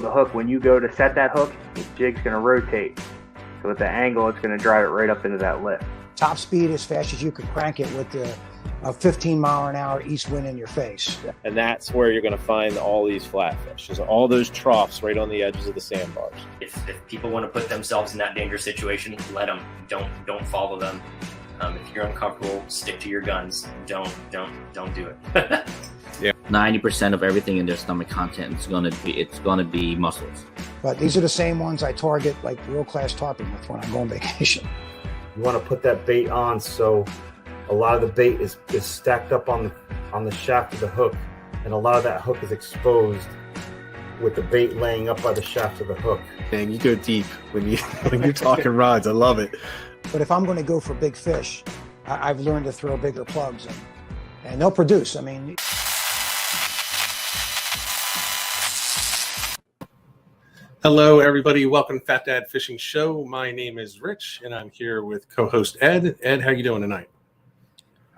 the hook, when you go to set that hook, the jig's going to rotate. So with the angle, it's going to drive it right up into that lip. Top speed as fast as you can crank it with a 15-mile-an-hour east wind in your face. And that's where you're going to find all these flatfish. There's all those troughs right on the edges of the sandbars. If people want to put themselves in that dangerous situation, let them. Don't follow them. If you're uncomfortable, stick to your guns. Don't do it. Yeah. 90% of everything in their stomach content is going to be mussels. But these are the same ones I target like world-class tarpon with when I go on vacation. You want to put that bait on so a lot of the bait is stacked up on the shaft of the hook, and a lot of that hook is exposed with the bait laying up by the shaft of the hook. Man, you go deep when you're talking rods. I love it. But if I'm going to go for big fish, I've learned to throw bigger plugs, and they'll produce. I mean. Hello, everybody. Welcome to Fat Dad Fishing Show. My name is Rich, and I'm here with co-host Ed. Ed, how you doing tonight?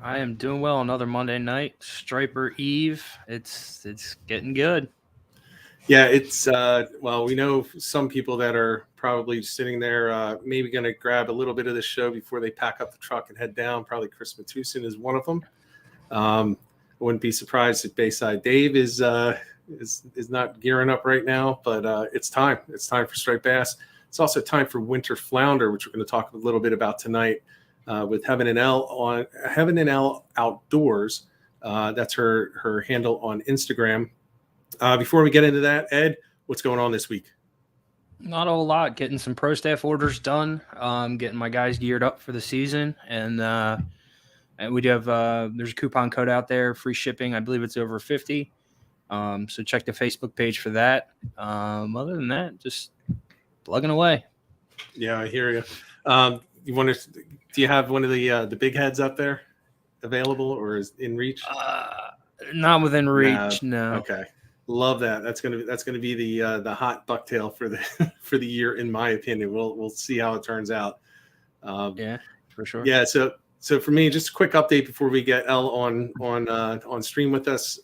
I am doing well. Another Monday night, Striper Eve. It's getting good. Yeah, it's well, we know some people that are probably sitting there, maybe going to grab a little bit of the show before they pack up the truck and head down. Probably Chris Matusin is one of them. I wouldn't be surprised if Bayside Dave is not gearing up right now, but it's time. It's time for striped bass. It's also time for winter flounder, which we're going to talk a little bit about tonight with HeavenAndElleOutdoors. That's her handle on Instagram. Before we get into that, Ed, what's going on this week? Not a whole lot. Getting some pro staff orders done. Getting my guys geared up for the season, and we do have there's a coupon code out there, free shipping. I believe it's over 50. So check the Facebook page for that. Other than that, just plugging away. Yeah, I hear you. Do you have one of the big heads up there available or is in reach? Not within reach. No. Okay. Love that. That's gonna be the hot bucktail for the year, in my opinion. We'll see how it turns out. Yeah, for sure. Yeah. So for me, just a quick update before we get Elle on stream with us.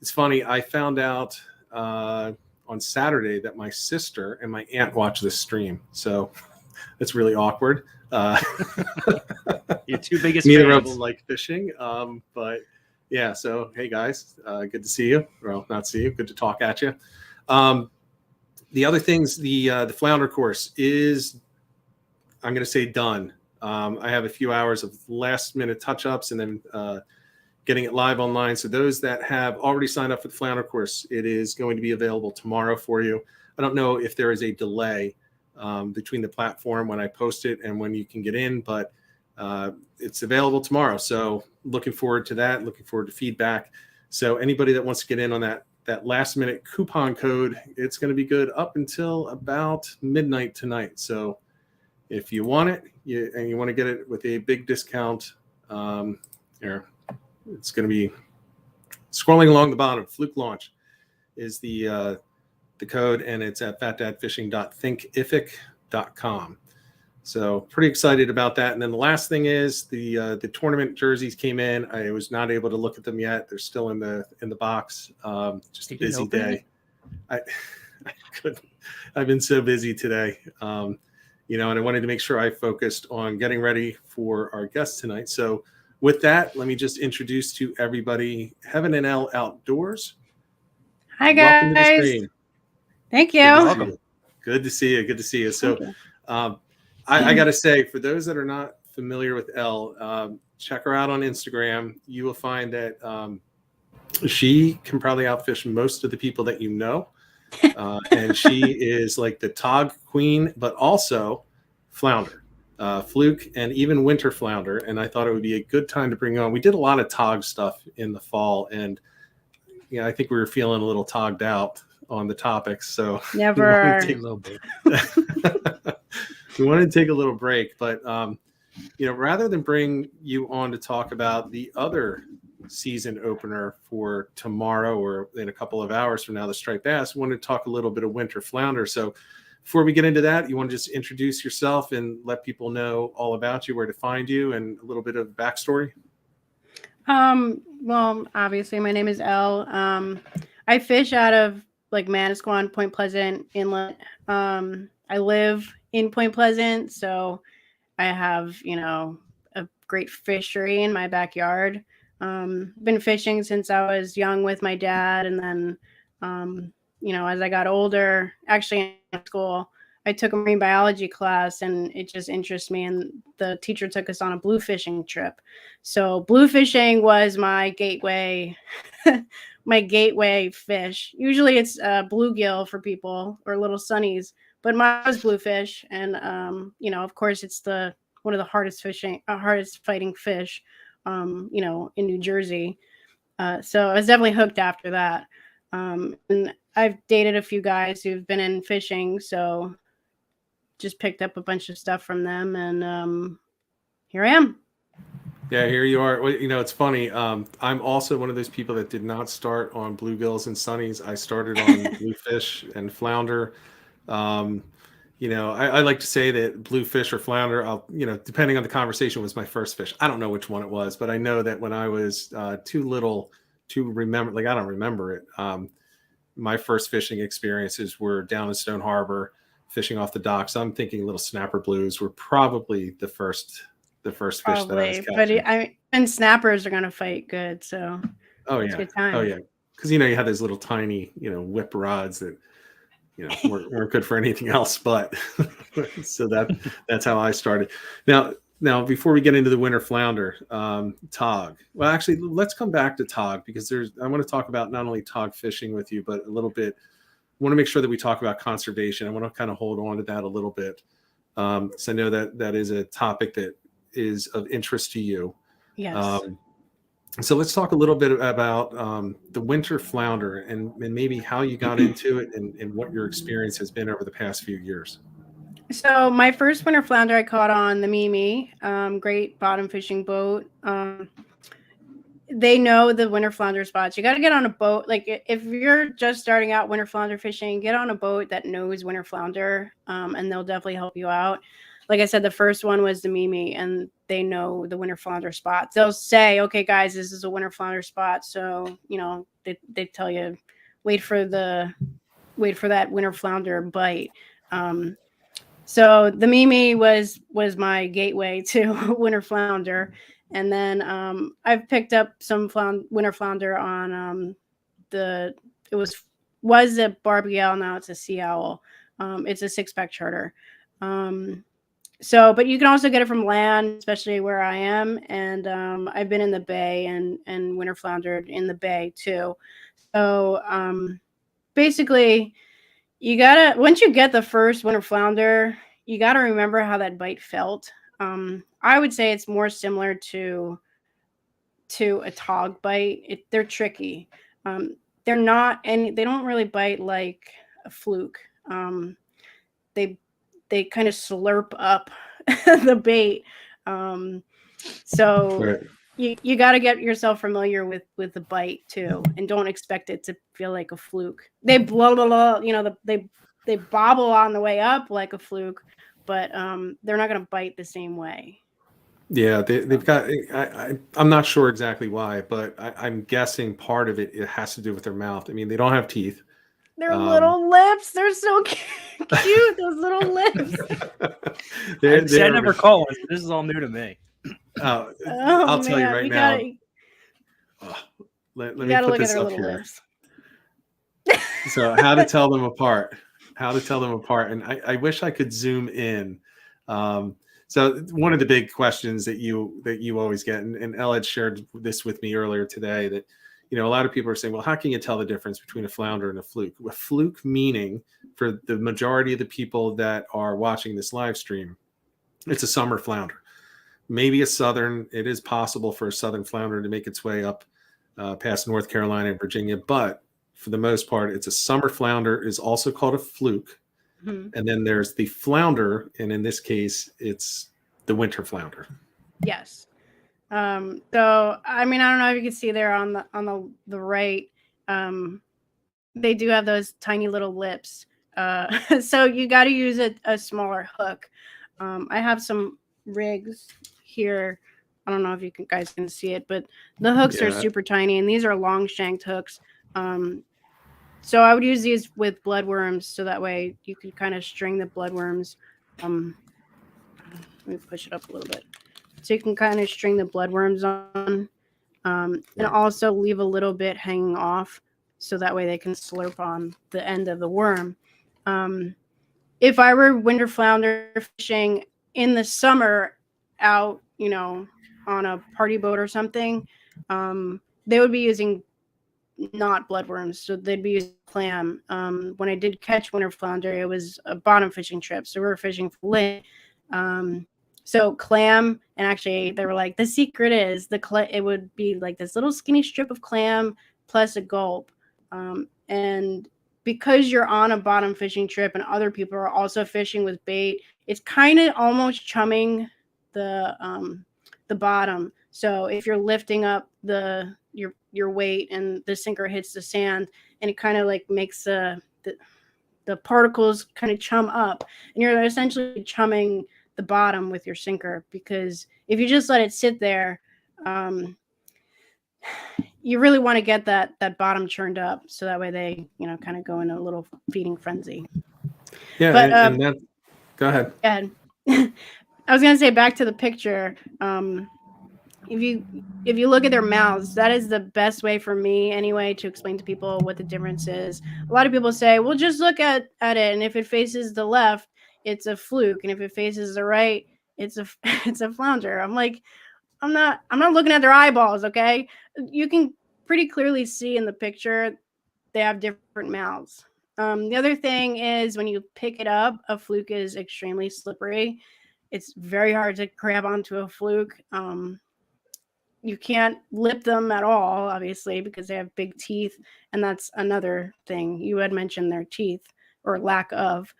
It's funny. I found out on Saturday that my sister and my aunt watch this stream. So it's really awkward. Your two biggest Neither fans. of them like fishing. But yeah. So hey guys, good to see you. Well, not see you. Good to talk at you. The other things, the flounder course is, I'm going to say, done. I have a few hours of last minute touch ups and then getting it live online. So those that have already signed up for the flounder course, it is going to be available tomorrow for you. I don't know if there is a delay between the platform when I post it and when you can get in, but it's available tomorrow. So looking forward to that. Looking forward to feedback. So anybody that wants to get in on that last minute coupon code, it's going to be good up until about midnight tonight. So if you want it and you want to get it with a big discount, here, it's going to be scrolling along the bottom. Fluke launch is the code, and it's at fatdadfishing.thinkific.com. So pretty excited about that. And then the last thing is the tournament jerseys came in. I was not able to look at them yet. They're still in the box. Just a busy day. I couldn't. I've been so busy today. And I wanted to make sure I focused on getting ready for our guest tonight. So with that, let me just introduce to everybody Heaven and Elle Outdoors. Hi, guys. Welcome to the stream. Thank you. Welcome. Good to see you. Good to see you. So I got to say, for those that are not familiar with Elle, check her out on Instagram. You will find that she can probably outfish most of the people that you know. And she is like the tog queen, but also flounder, fluke, and even winter flounder. And I thought it would be a good time to bring on. We did a lot of tog stuff in the fall, and I think we were feeling a little togged out on the topics. So never. We wanted to take a little break, but rather than bring you on to talk about the other season opener for tomorrow or in a couple of hours from now, the striped bass, we want to talk a little bit of winter flounder. So before we get into that, you want to just introduce yourself and let people know all about you, where to find you, and a little bit of backstory. Well, obviously my name is Elle. I fish out of like Manasquan, Point Pleasant Inlet. I live in Point Pleasant, so I have, a great fishery in my backyard. Been fishing since I was young with my dad, and then, as I got older, actually in school, I took a marine biology class, and it just interests me. And the teacher took us on a blue fishing trip. So blue fishing was my gateway, my gateway fish. Usually it's bluegill for people or little sunnies, but mine was bluefish, and of course, it's one of the hardest fighting fish, in New Jersey. So I was definitely hooked after that. And I've dated a few guys who've been in fishing, so just picked up a bunch of stuff from them, and here I am. Yeah, here you are. Well, it's funny. I'm also one of those people that did not start on bluegills and sunnies. I started on bluefish and flounder. I like to say that bluefish or flounder, depending on the conversation, was my first fish. I don't know which one it was, but I know that when I was too little to remember, I don't remember it. My first fishing experiences were down in Stone Harbor, fishing off the docks. I'm thinking little snapper blues were probably the first fish that I was catching. But and snappers are gonna fight good, so it's a good time. Oh yeah, because you had those little tiny whip rods that weren't good for anything else, but so that's how I started. Now before we get into the winter flounder, tog. Well, actually, let's come back to tog, because I want to talk about not only tog fishing with you, but a little bit. I want to make sure that we talk about conservation. I want to kind of hold on to that a little bit, because I know that is a topic that is of interest to you. Yes. So let's talk a little bit about the winter flounder and maybe how you got into it and what your experience has been over the past few years. So my first winter flounder I caught on the Mimi, great bottom fishing boat. They know the winter flounder spots. You got to get on a boat. Like if you're just starting out winter flounder fishing, get on a boat that knows winter flounder, and they'll definitely help you out. Like I said, the first one was the Mimi, and they know the winter flounder spots. They'll say, okay, guys, this is a winter flounder spot. So, they tell you, wait for that winter flounder bite. So the Mimi was my gateway to winter flounder. And then I've picked up some winter flounder on it was a Barbie owl, now it's a sea owl. It's a 6-pack charter. But you can also get it from land, especially where I am. And I've been in the bay and winter floundered in the bay too. So basically, once you get the first winter flounder, you gotta remember how that bite felt. I would say it's more similar to a tog bite. They're tricky. They don't really bite like a fluke. They kind of slurp up the bait. So right. You got to get yourself familiar with the bite too, and don't expect it to feel like a fluke. They they bobble on the way up like a fluke, but they're not going to bite the same way. Yeah, they've got. I'm not sure exactly why, but I'm guessing part of it has to do with their mouth. I mean, they don't have teeth. Their little lips, they're so cute. Those little lips. I never call it. This is all new to me. I'll tell you right now. Let me put this up here. So, how to tell them apart? And I wish I could zoom in. So, one of the big questions that you always get, and Elle had shared this with me earlier today, that a lot of people are saying, well, how can you tell the difference between a flounder and a fluke? A fluke meaning, for the majority of the people that are watching this live stream, it's a summer flounder. Maybe a southern. It is possible for a southern flounder to make its way up past North Carolina and Virginia, but for the most part, it's a summer flounder, is also called a fluke. Mm-hmm. And then there's the flounder, and in this case, it's the winter flounder. Yes. So I mean, I don't know if you can see there on the right. They do have those tiny little lips. So you got to use a smaller hook. I have some rigs here. I don't know if you guys can see it, but the hooks are super tiny, and these are long shanked hooks. So I would use these with bloodworms, so that way you can kind of string the bloodworms. Let me push it up a little bit. So you can kind of string the bloodworms on, and also leave a little bit hanging off, so that way they can slurp on the end of the worm. If I were winter flounder fishing in the summer out, on a party boat or something, they would be using not bloodworms, so they'd be using clam. When I did catch winter flounder, it was a bottom fishing trip, so we were fishing for lit. So clam, and actually they were like, the secret is it would be like this little skinny strip of clam plus a gulp, and because you're on a bottom fishing trip and other people are also fishing with bait, it's kind of almost chumming the bottom. So if you're lifting up your weight and the sinker hits the sand, and it kind of like makes the particles kind of chum up, and you're essentially chumming the bottom with your sinker, because if you just let it sit there, you really want to get that bottom churned up, so that way they kind of go in a little feeding frenzy. Yeah, but and that, go ahead. Go ahead. I was gonna say, back to the picture. If you look at their mouths, that is the best way for me anyway to explain to people what the difference is. A lot of people say, well, just look at it, and if it faces the left, it's a fluke, and if it faces the right, it's a flounder. I'm like, I'm not looking at their eyeballs, okay? You can pretty clearly see in the picture they have different mouths. The other thing is, when you pick it up, a fluke is extremely slippery. It's very hard to grab onto a fluke. You can't lip them at all, obviously, because they have big teeth, and that's another thing. You had mentioned their teeth, or lack of.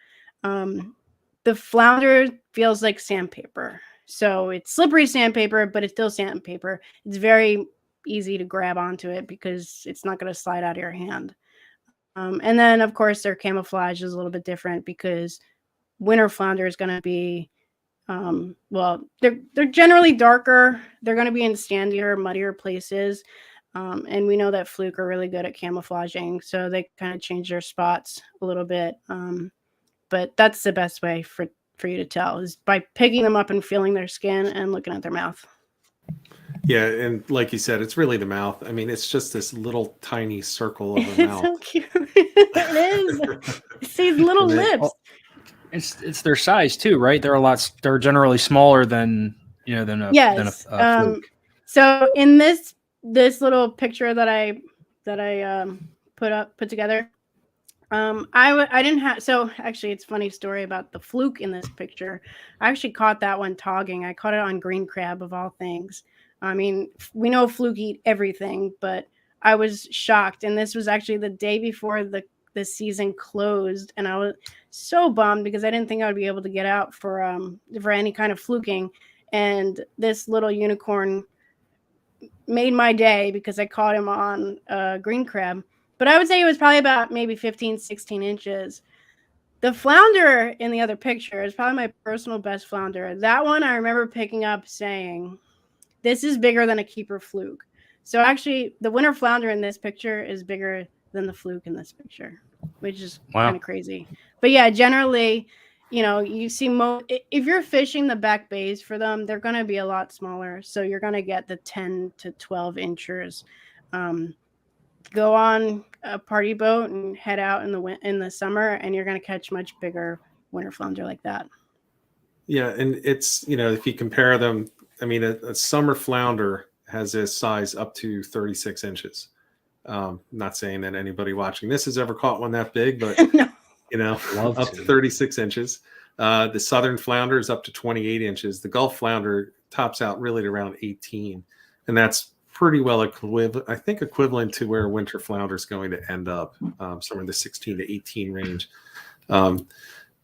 The flounder feels like sandpaper. So it's slippery sandpaper, but it's still sandpaper. It's very easy to grab onto it because it's not going to slide out of your hand. And then, of course, their camouflage is a little bit different, because winter flounder is going to be, they're generally darker. They're going to be in sandier, muddier places. And we know that fluke are really good at camouflaging, so they kind of change their spots a little bit. But that's the best way for you to tell, is by picking them up and feeling their skin and looking at their mouth. Yeah, and like you said, it's really the mouth. I mean, it's just this little tiny circle of a mouth. It's so cute. It is. It's these little lips. It's their size too, right? They're generally smaller than a fluke. So in this little picture that I put together, I didn't have. So actually, it's a funny story about the fluke in this picture. I actually caught that one togging. I caught it on green crab, of all things. I mean, we know fluke eat everything, but I was shocked. And this was actually the day before the season closed, and I was so bummed because I didn't think I would be able to get out for any kind of fluking. And this little unicorn made my day, because I caught him on green crab. But I would say it was probably about maybe 15, 16 inches. The flounder in the other picture is probably my personal best flounder. That one I remember picking up saying, this is bigger than a keeper fluke. So actually, the winter flounder in this picture is bigger than the fluke in this picture, which is kind of crazy. But yeah, generally, you see if you're fishing the back bays for them, they're going to be a lot smaller. So you're going to get the 10 to 12 inchers. Go on a party boat and head out in the summer, and you're going to catch much bigger winter flounder like that. Yeah, and it's, if you compare them, I mean, a summer flounder has a size up to 36 inches. Not saying that anybody watching this has ever caught one that big, but no. Up to 36 inches. The southern flounder is up to 28 inches. The Gulf flounder tops out really at around 18, and that's pretty well equivalent to where winter flounder is going to end up, somewhere in the 16 to 18 range. But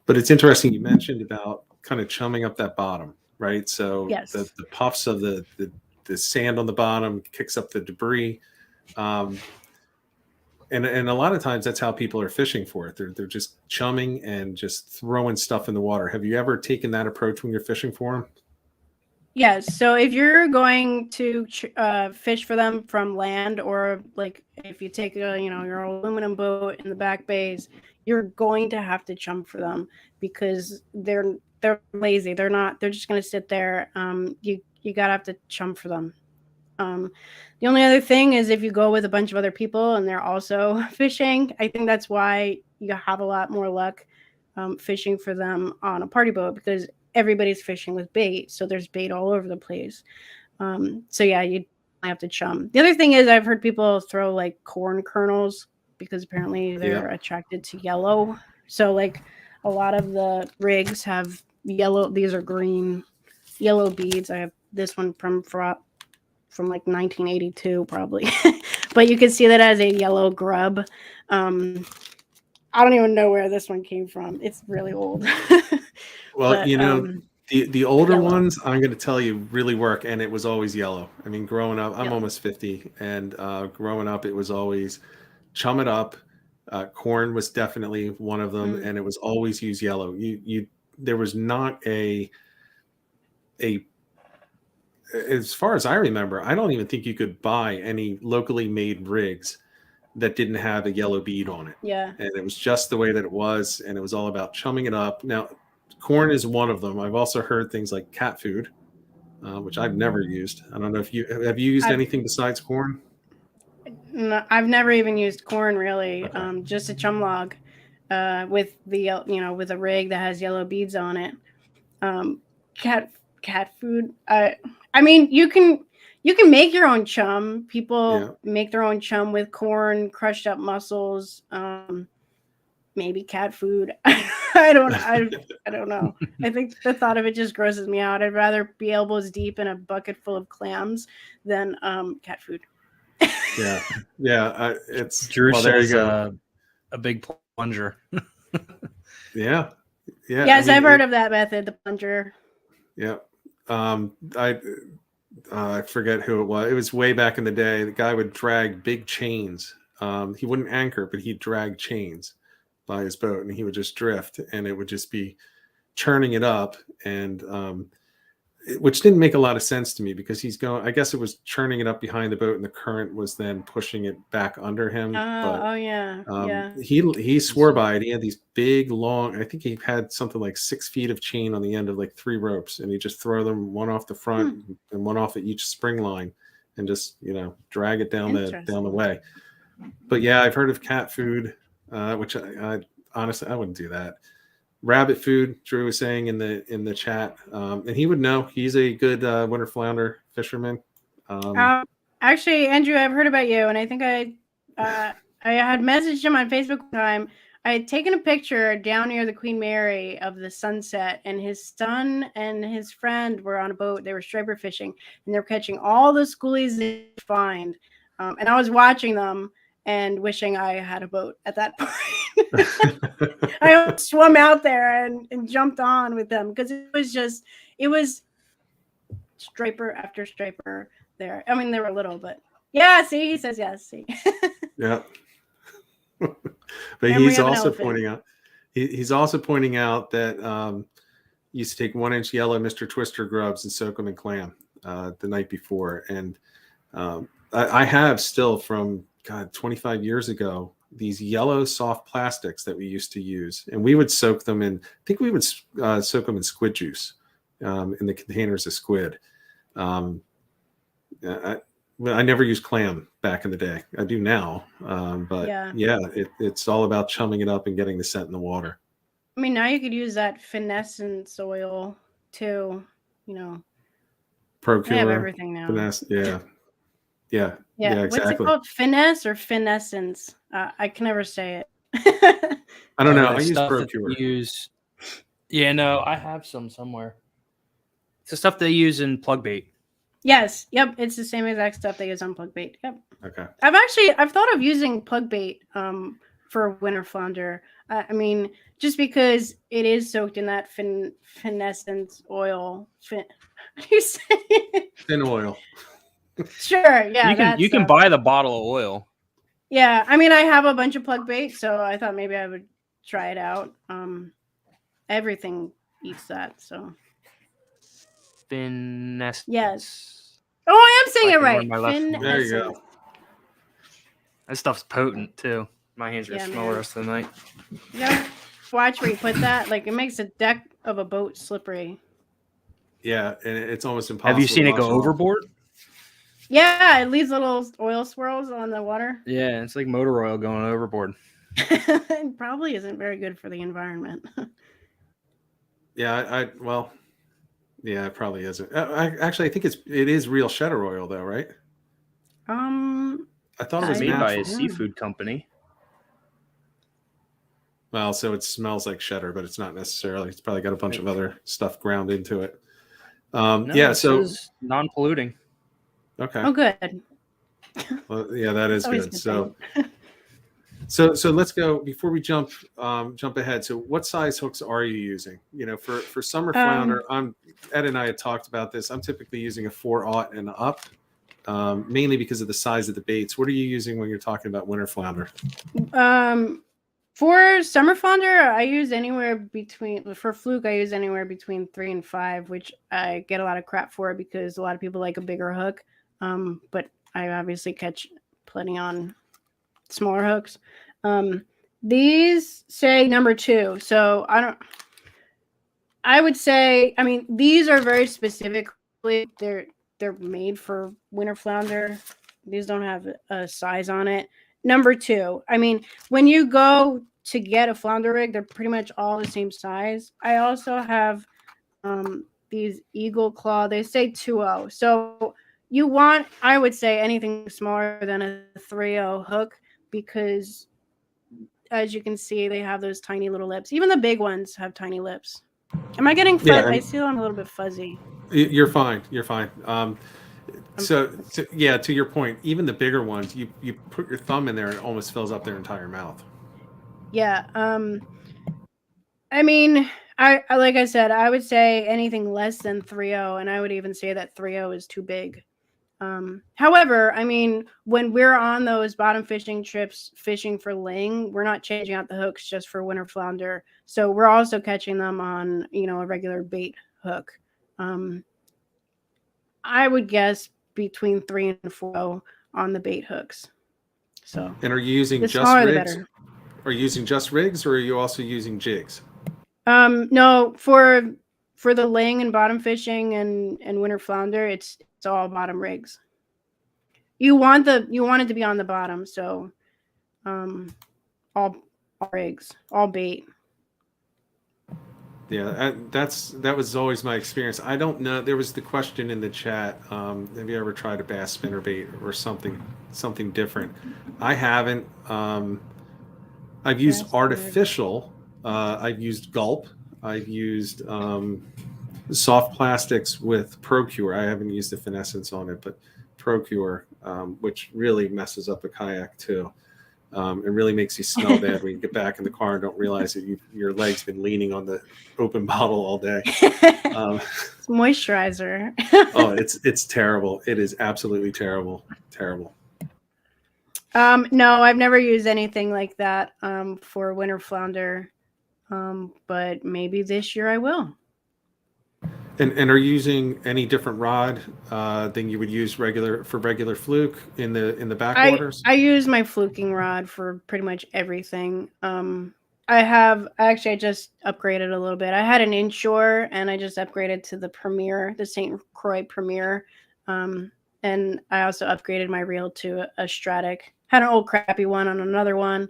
it's interesting you mentioned about kind of chumming up that bottom, right? So yes. the puffs of the sand on the bottom kicks up the debris. And a lot of times that's how people are fishing for it. They're just chumming and just throwing stuff in the water. Have you ever taken that approach when you're fishing for them? Yes. So if you're going to fish for them from land, or like if you take your aluminum boat in the back bays, you're going to have to chum for them because they're lazy. They're not. They're just going to sit there. You gotta have to chum for them. The only other thing is if you go with a bunch of other people and they're also fishing, I think that's why you have a lot more luck fishing for them on a party boat, because everybody's fishing with bait, so there's bait all over the place. So yeah, you have to chum. The other thing is I've heard people throw like corn kernels because apparently they're attracted to yellow. So like a lot of the rigs have yellow. These are green, yellow beads. I have this one from like 1982 probably, but you can see that as a yellow grub. I don't even know where this one came from. It's really old. Well, but, the older yellow. ones, I'm going to tell you, really work, and it was always yellow. I mean, growing up, I'm almost 50, and growing up, it was always chum it up. Corn was definitely one of them, and it was always use yellow. There was not a as far as I remember, I don't even think you could buy any locally made rigs that didn't have a yellow bead on it. Yeah. And it was just the way that it was, and it was all about chumming it up. Now, corn is one of them. I've also heard things like cat food, which I've never used. I don't know if you have used anything besides corn. No, I've never even used corn really. Okay. Just a chum log with the with a rig that has yellow beads on it. Cat food. I mean, you can make your own chum. People make their own chum with corn, crushed up mussels, maybe cat food. I don't know. I think the thought of it just grosses me out. I'd rather be elbows deep in a bucket full of clams than cat food. It's Drew there says you go. A big plunger. Yeah. Yes, I've heard of that method, the plunger. Yeah. I forget who it was. It was way back in the day. The guy would drag big chains. He wouldn't anchor, but he'd drag chains by his boat, and he would just drift, and it would just be churning it up, and which didn't make a lot of sense to me because he's going. I guess it was churning it up behind the boat, and the current was then pushing it back under him. He swore by it. He had these big, long. I think he had something like 6 feet of chain on the end of like 3 ropes, and he just throw them one off the front and one off at each spring line, and just drag it down the way. But yeah, I've heard of cat food, which I honestly I wouldn't do that. Rabbit food, Drew was saying in the chat, and he would know. He's a good winter flounder fisherman. Actually, Andrew, I've heard about you, and I think I had messaged him on Facebook one time. I had taken a picture down near the Queen Mary of the sunset, and his son and his friend were on a boat. They were striper fishing, and they were catching all the schoolies they could find. And I was watching them and wishing I had a boat at that point. I swam out there and jumped on with them because it was striper after striper there. I mean, they were little, but yeah, see, he says yes, see. Yeah. But he's also pointing out that you used to take 1-inch yellow Mr. Twister grubs and soak them in clam the night before. And I have still from 25 years ago these yellow soft plastics that we used to use, and we would soak them in. I think we would soak them in squid juice in the containers of squid. I never used clam back in the day. I do now, but it's all about chumming it up and getting the scent in the water. I mean, now you could use that finessence oil too. Procure, I have everything now. Finesse, yeah, exactly. What's it called? Finesse or finessence? I can never say it. I don't know. I use Procure. I have some somewhere. It's the stuff they use in plug bait. Yes. Yep. It's the same exact stuff they use on plug bait. Yep. Okay. I've thought of using plug bait for winter flounder. I mean, just because it is soaked in that finessence oil. What do you say? Fin oil. Sure. Yeah. You can buy the bottle of oil. Yeah. I mean, I have a bunch of plug bait, so I thought maybe I would try it out. Everything eats that, so. finesse. Yes. Oh, I am saying I it can right. run my left Fin hand. There you go. That stuff's potent too. My hands are Yeah, gonna smell man. the rest of the night. You gotta watch where you put that. Like, it makes the deck of a boat slippery. Yeah, and it's almost impossible. Have you seen to it go wash off. overboard? Yeah, it leaves little oil swirls on the water. Yeah, it's like motor oil going overboard. It probably isn't very good for the environment. Yeah, well, yeah, it probably isn't. Actually, I think it is real cheddar oil, though, right? I thought it was It's made by a natural. seafood company. Well, so it smells like cheddar, but it's not necessarily. It's probably got a bunch of other stuff ground into it. No, Yeah, it so says non-polluting. okay. Oh, good. Well, yeah, that is Always good. good So, so let's go before we jump ahead. So, what size hooks are you using? You know, for summer flounder, Ed and I had talked about this. I'm typically using a 4/0 and up, mainly because of the size of the baits. What are you using when you're talking about winter flounder? For summer flounder, I use anywhere between, for Fluke, I use anywhere between 3 and 5, which I get a lot of crap for because a lot of people like a bigger hook. But I obviously catch plenty on smaller hooks. These say number 2. So I would say, I mean, these are very specifically, they're made for winter flounder. These don't have a size on it. Number 2, I mean, when you go to get a flounder rig, they're pretty much all the same size. I also have these Eagle Claw. They say 2.0. So you want, I would say, anything smaller than a 3.0 hook because, as you can see, they have those tiny little lips. Even the big ones have tiny lips. Am I getting Yeah, I feel I'm a little bit fuzzy. You're fine. You're fine. So yeah, to your point, even the bigger ones, you put your thumb in there and it almost fills up their entire mouth. Yeah. I mean, I like I said, I would say anything less than 3.0, and I would even say that 3.0 is too big. However, I mean, when we're on those bottom fishing trips, fishing for ling, we're not changing out the hooks just for winter flounder. So we're also catching them on, a regular bait hook. I would guess between 3 and 4 on the bait hooks. So, and are you using the just smaller, the rigs? better. Are you using just rigs, or are you also using jigs? No, for the ling and bottom fishing and winter flounder, it's all bottom rigs. You want it to be on the bottom, so all rigs, all bait. Yeah, that was always my experience. I don't know. There was the question in the chat. Have you ever tried a bass spinnerbait or something different? I haven't. I've used artificial. I've used gulp. I've used soft plastics with Procure. I haven't used the Finessence on it, but Procure, which really messes up a kayak too. It really makes you smell bad when you get back in the car and don't realize that your leg's been leaning on the open bottle all day. It's moisturizer. Oh, it's terrible. It is absolutely terrible. Terrible. No, I've never used anything like that for winter flounder, but maybe this year I will. And are you using any different rod than you would use regular Fluke in the backwaters? I use my fluking rod for pretty much everything. I just upgraded a little bit. I had an inshore and I just upgraded to the St. Croix Premier. And I also upgraded my reel to a Stratic. Had an old crappy one on another one.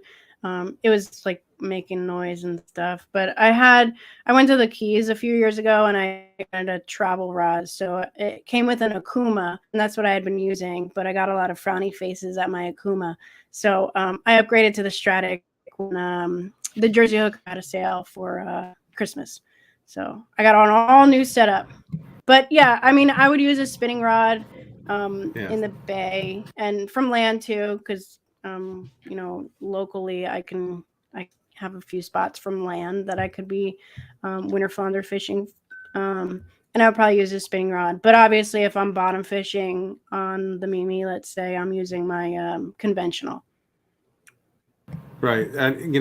It was like making noise and stuff, but I went to the Keys a few years ago and I had a travel rod. So it came with an Akuma and that's what I had been using, but I got a lot of frowny faces at my Akuma. So I upgraded to the Stratic when the Jersey Hook had a sale for Christmas. So I got an all new setup, but yeah, I mean, I would use a spinning rod in the bay and from land too, because locally I have a few spots from land that I could be winter flounder fishing, and I would probably use a spinning rod. But obviously, if I'm bottom fishing on the Mimi, let's say, I'm using my conventional. Right, and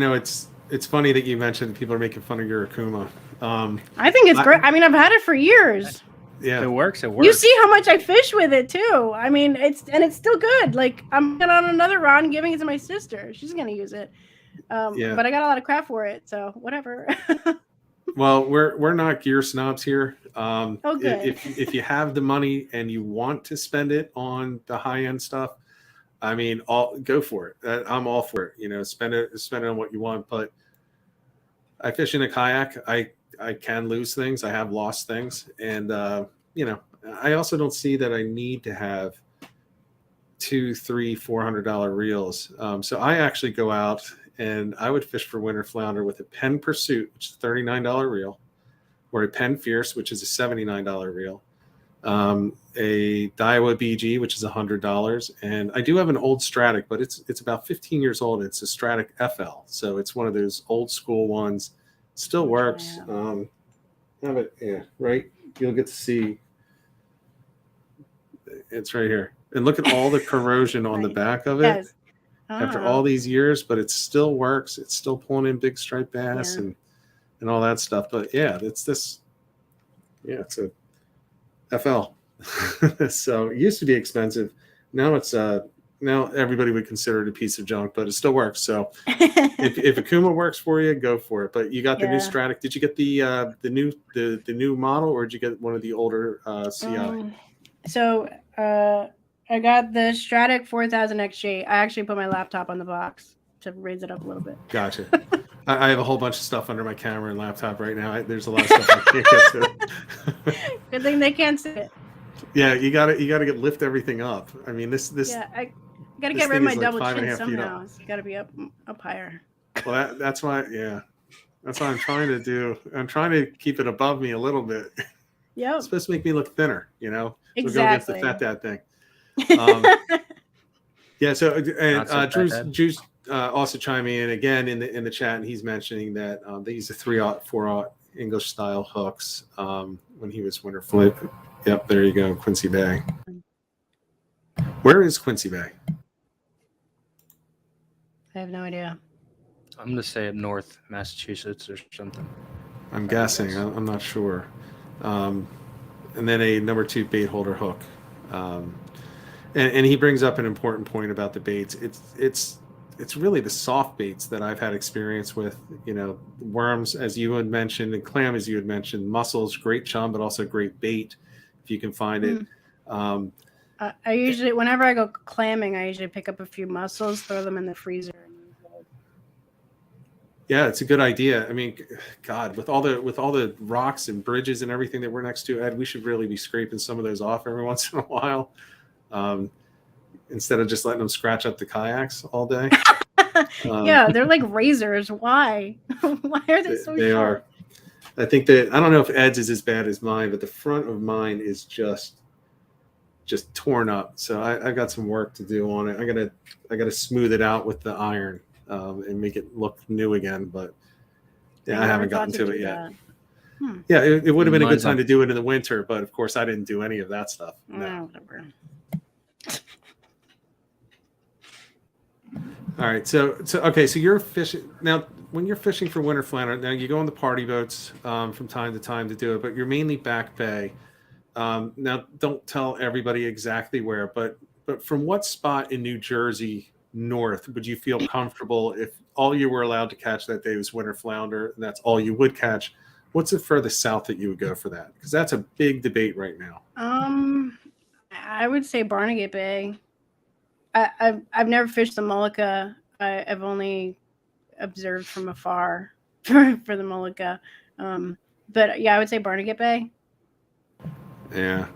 it's funny that you mentioned people are making fun of your Akuma. I think it's great. I mean, I've had it for years. Yeah. If it works, it works. You see how much I fish with it too. I mean, it's still good. Like I'm going on another rod and giving it to my sister. She's gonna use it. Yeah. But I got a lot of crap for it, so whatever. Well, we're not gear snobs here. Oh, good. If you have the money and you want to spend it on the high end stuff, I mean, go for it. I'm all for it. You know, spend it on what you want. But I fish in a kayak. I can lose things. I have lost things, and you know, I also don't see that I need to have $200, $300, $400 reels. So I actually go out and I would fish for winter flounder with a Penn Pursuit, which is a $39 reel, or a Penn Fierce, which is a $79 reel, a Daiwa BG, which is $100, and I do have an old Stratic, but it's about 15 years old. It's a Stratic FL, so it's one of those old school ones. Still works. Have it, yeah, right. You'll get to see. It's right here, and look at all the corrosion on the back of it. Yes. After all these years, but it still works. It's still pulling in big striped bass and all that stuff. But yeah, it's a FL. So it used to be expensive. Now it's now everybody would consider it a piece of junk, but it still works. So if Akuma works for you, go for it. But you got the new Stratic. Did you get the new model, or did you get one of the older CI? I got the Stratic 4000 XJ. I actually put my laptop on the box to raise it up a little bit. Gotcha. I have a whole bunch of stuff under my camera and laptop right now. There's a lot of stuff I can't get to. Good thing they can't see it. Yeah, you gotta lift everything up. I mean, this. Yeah, I gotta get rid of my double chin somehow. It's gotta be up higher. Well, that's why. Yeah, that's what I'm trying to do. I'm trying to keep it above me a little bit. Yep. It's supposed to make me look thinner, you know. Exactly. We'll go against the fat dad thing. Yeah. So and Drew's also chiming in again in the chat, and he's mentioning that they use the 3/04 English style hooks when he was winter flip. Yep, there you go, Quincy Bay. Where is Quincy Bay? I have no idea. I'm gonna say up north, Massachusetts or something. I'm guessing. I'm not sure. And then a number 2 bait holder hook. And he brings up an important point about the baits. It's really the soft baits that I've had experience with. You know, worms, as you had mentioned, and clam, as you had mentioned, mussels, great chum, but also great bait if you can find it. I usually, whenever I go clamming, I usually pick up a few mussels, throw them in the freezer. Yeah, it's a good idea. I mean, God, with all the rocks and bridges and everything that we're next to, Ed, we should really be scraping some of those off every once in a while, instead of just letting them scratch up the kayaks all day. Yeah, they're like razors. Why? Why are they so They sharp? are. I think that, I don't know if Ed's is as bad as mine, but the front of mine is just torn up. So I got some work to do on it. I gotta smooth it out with the iron. And make it look new again, but yeah, I haven't gotten to it yet. Yeah, it would have been a good time to do it in the winter, but of course I didn't do any of that stuff. No. Whatever. All right, so you're fishing now. When you're fishing for winter flounder, now you go on the party boats from time to time to do it, but you're mainly back bay. Now, don't tell everybody exactly where, but from what spot in New Jersey north would you feel comfortable if all you were allowed to catch that day was winter flounder and that's all you would catch? What's the furthest south that you would go for that? Because that's a big debate right now. I would say Barnegat Bay. I've never fished the Mullica. I've only observed from afar for the Mullica. But yeah, I would say Barnegat Bay. Yeah,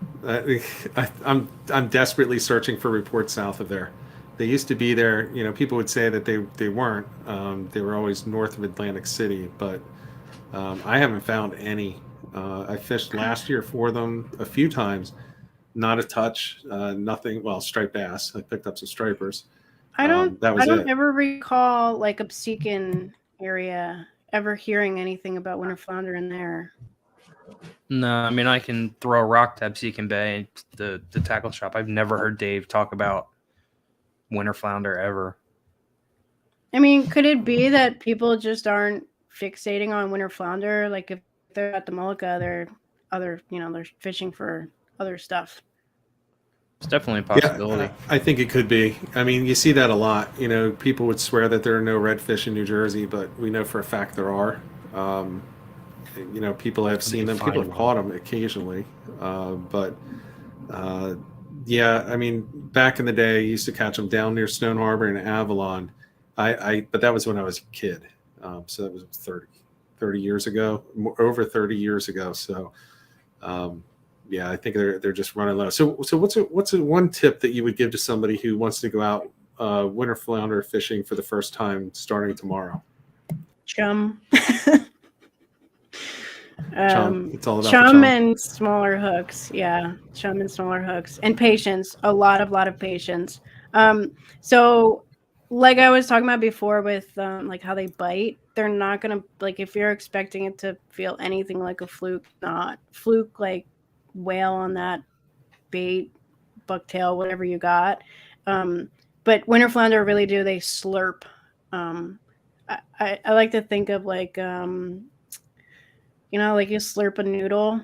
I'm desperately searching for reports south of there. They used to be there. You know, people would say that they weren't. They were always north of Atlantic City, but I haven't found any. I fished last year for them a few times. Not a touch. Nothing. Well, striped bass. I picked up some stripers. I don't ever recall like Absecon area ever hearing anything about winter flounder in there. No, I mean I can throw a rock to Absecon Bay, the tackle shop. I've never heard Dave talk about winter flounder ever. I mean, could it be that people just aren't fixating on winter flounder? Like if they're at the Mullica, they're other, they're fishing for other stuff. It's definitely a possibility. Yeah, I think it could be. I mean, you see that a lot. People would swear that there are no redfish in New Jersey, but we know for a fact there are. People have seen them. People have caught them occasionally. Yeah, I mean, back in the day, I used to catch them down near Stone Harbor and Avalon. But that was when I was a kid. So that was 30 years ago, over 30 years ago. So, yeah, I think they're just running low. So what's one tip that you would give to somebody who wants to go out winter flounder fishing for the first time starting tomorrow? Chum. Chum. It's all about chum and smaller hooks. Yeah, chum and smaller hooks, and patience. A lot of patience. So like I was talking about before with like how they bite, they're not gonna, like, if you're expecting it to feel anything like a fluke, like whale on that bait, bucktail, whatever you got. But winter flounder really do, they slurp. I like to think of like like you slurp a noodle.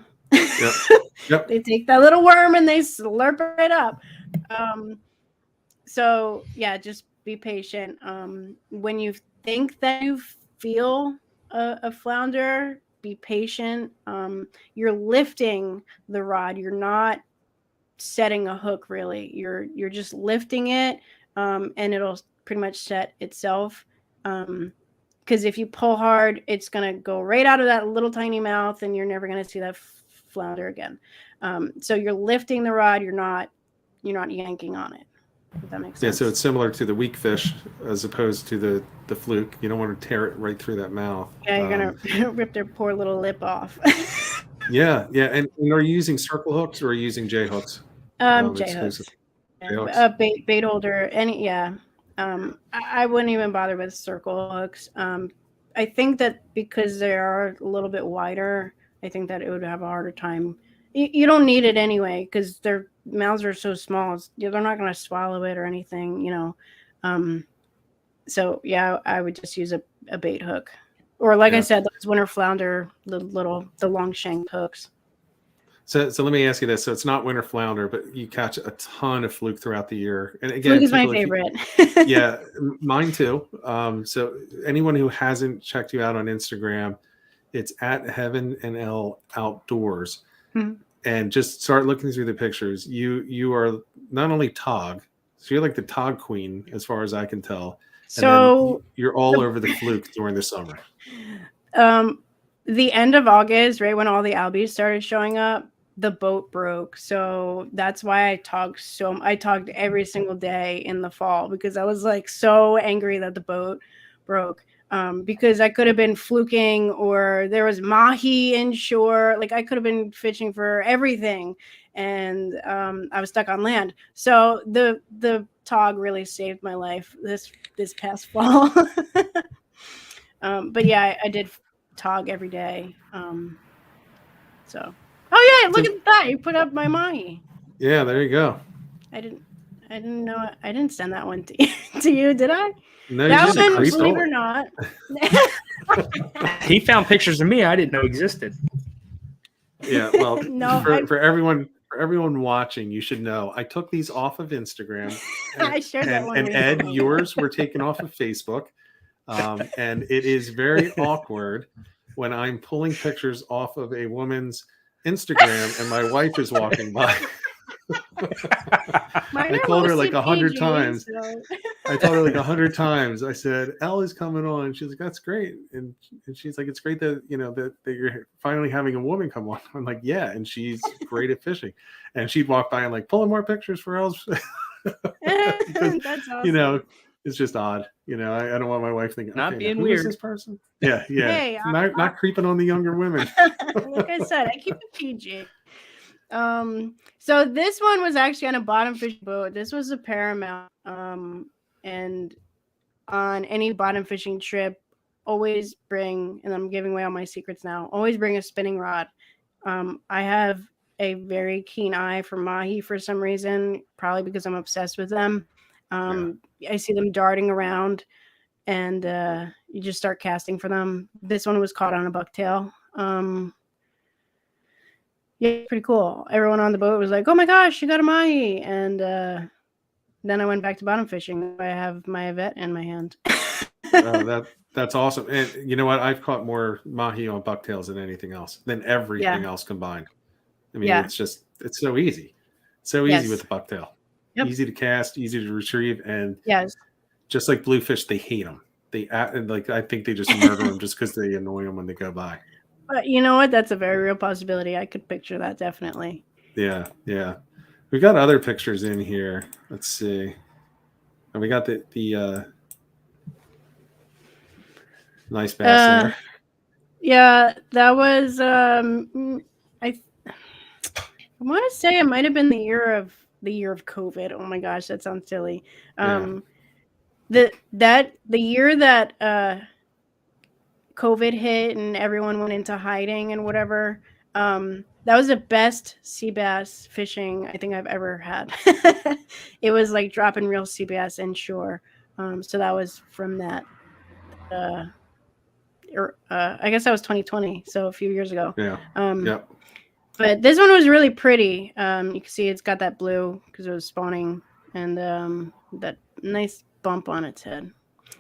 Yep. They take that little worm and they slurp it up. So yeah, just be patient. When you think that you feel a flounder, be patient. You're lifting the rod. You're not setting a hook really. You're just lifting it, and it'll pretty much set itself. Because if you pull hard, it's gonna go right out of that little tiny mouth, and you're never gonna see that flounder again. So you're lifting the rod. You're not yanking on it. If that makes sense. Yeah, so it's similar to the weak fish as opposed to the fluke. You don't want to tear it right through that mouth. Yeah, you're gonna rip their poor little lip off. Yeah. And are you using circle hooks or are you using J hooks? J hooks. Bait holder. I wouldn't even bother with circle hooks. I think that because they are a little bit wider, I think that it would have a harder time. You don't need it anyway because their mouths are so small. They're not going to swallow it or anything, So yeah, I would just use a bait hook, or like I said, those winter flounder, the long shank hooks. So let me ask you this: so it's not winter flounder, but you catch a ton of fluke throughout the year, and again, Fluke is my favorite. Yeah, mine too. So anyone who hasn't checked you out on Instagram, it's at HeavenAndElleOutdoors. Mm-hmm. And just start looking through the pictures. You are not only tog, so you're like the tog queen as far as I can tell. So you're all over the fluke during the summer. The end of August, right when all the albies started showing up, the boat broke. So that's why I togged every single day in the fall because I was like so angry that the boat broke. Because I could have been fluking, or there was mahi inshore. Like I could have been fishing for everything, and I was stuck on land. So the tog really saved my life this past fall. But yeah, I did tog every day. Look at that! You put up my mahi. Yeah, there you go. I didn't know. I didn't send that one to you, did I? No, that you one, believe it or not. He found pictures of me I didn't know existed. Yeah, well, no, for everyone watching, you should know I took these off of Instagram. And, I shared that one. And Ed, yours were taken off of Facebook, and it is very awkward when I'm pulling pictures off of a woman's Instagram and my wife is walking by. I told her like 100 times. So. I told her like 100 times. I said, Elle is coming on. She's like, that's great. And she's like, it's great that, that you're finally having a woman come on. I'm like, yeah. And she's great at fishing. And she'd walk by and like pulling more pictures for Elle's. Because, that's awesome. It's just odd. I don't want my wife thinking, not being who weird. Is this person? Yeah. Hey, not creeping on the younger women. Like I said, I keep it PG. So this one was actually on a bottom fishing boat. This was a Paramount. And on any bottom fishing trip, always bring, and I'm giving away all my secrets now, always bring a spinning rod. I have a very keen eye for mahi for some reason, probably because I'm obsessed with them. I see them darting around, and you just start casting for them. This one was caught on a bucktail. Yeah, pretty cool. Everyone on the boat was like, "Oh my gosh, you got a mahi!" And then I went back to bottom fishing. I have my vet in my hand. That's awesome. And you know what? I've caught more mahi on bucktails than anything else, than everything else combined. I mean, it's so easy. So easy with the bucktail. Yep. Easy to cast, easy to retrieve, and just like bluefish, they hate them. I think they just murder them just because they annoy them when they go by. But you know what? That's a very real possibility. I could picture that definitely. Yeah. We've got other pictures in here. Let's see. And we got the nice bass there. Yeah, that was I want to say it might have been the year of COVID. Oh my gosh, that sounds silly. The year that COVID hit and everyone went into hiding and whatever. That was the best sea bass fishing I think I've ever had. It was like dropping real sea bass inshore. So that was from that. I guess that was 2020, so a few years ago. Yeah. But this one was really pretty. You can see it's got that blue because it was spawning, and that nice bump on its head.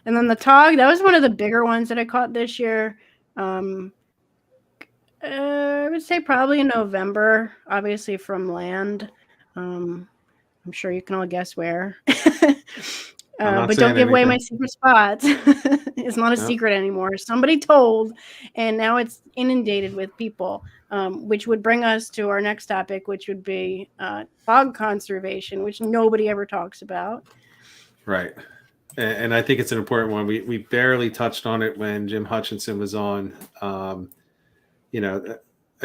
And then the tog, that was one of the bigger ones that I caught this year. I would say probably in November, obviously from land. I'm sure you can all guess where. But don't give away my secret spots. It's not a secret anymore. Somebody told, and now it's inundated with people, which would bring us to our next topic, which would be tog conservation, which nobody ever talks about. Right. And I think it's an important one. We barely touched on it when Jim Hutchinson was on. I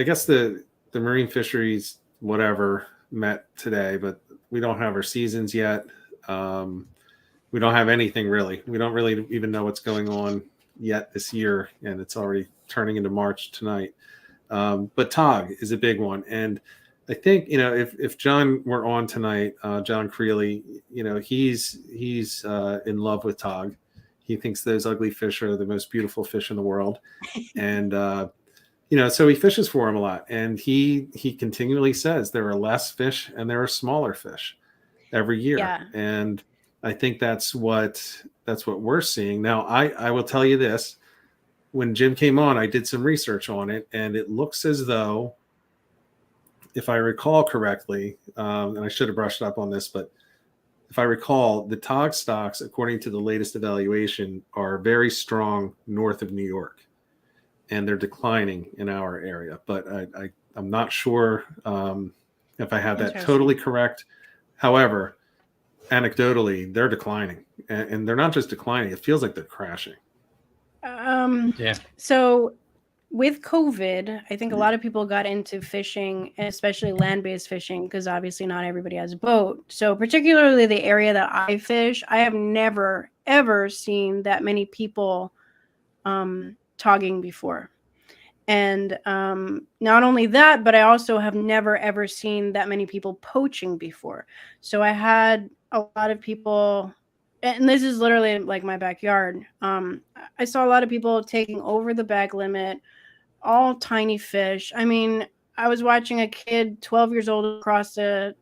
guess the marine fisheries, whatever, met today, but we don't have our seasons yet. We don't have anything really. We don't really even know what's going on yet this year, and it's already turning into March tonight. But tog is a big one, and I think if John were on tonight, John Creeley, he's in love with tog. He thinks those ugly fish are the most beautiful fish in the world, and so he fishes for them a lot, and he continually says there are less fish and there are smaller fish every year, and I think that's what we're seeing now. I will tell you this: when Jim came on, I did some research on it, and it looks as though, if I recall correctly, and I should have brushed up on this, but if I recall, the tog stocks, according to the latest evaluation, are very strong north of New York, and they're declining in our area. But I'm not sure if I have that totally correct. However, anecdotally, they're declining, and they're not just declining. It feels like they're crashing. So with COVID, I think a lot of people got into fishing, especially land-based fishing, because obviously not everybody has a boat. So particularly the area that I fish, I have never, ever seen that many people togging before. And not only that, but I also have never, ever seen that many people poaching before. So I had a lot of people, and this is literally like my backyard. I saw a lot of people taking over the bag limit, all tiny fish. I mean, I was watching a kid 12 years old across the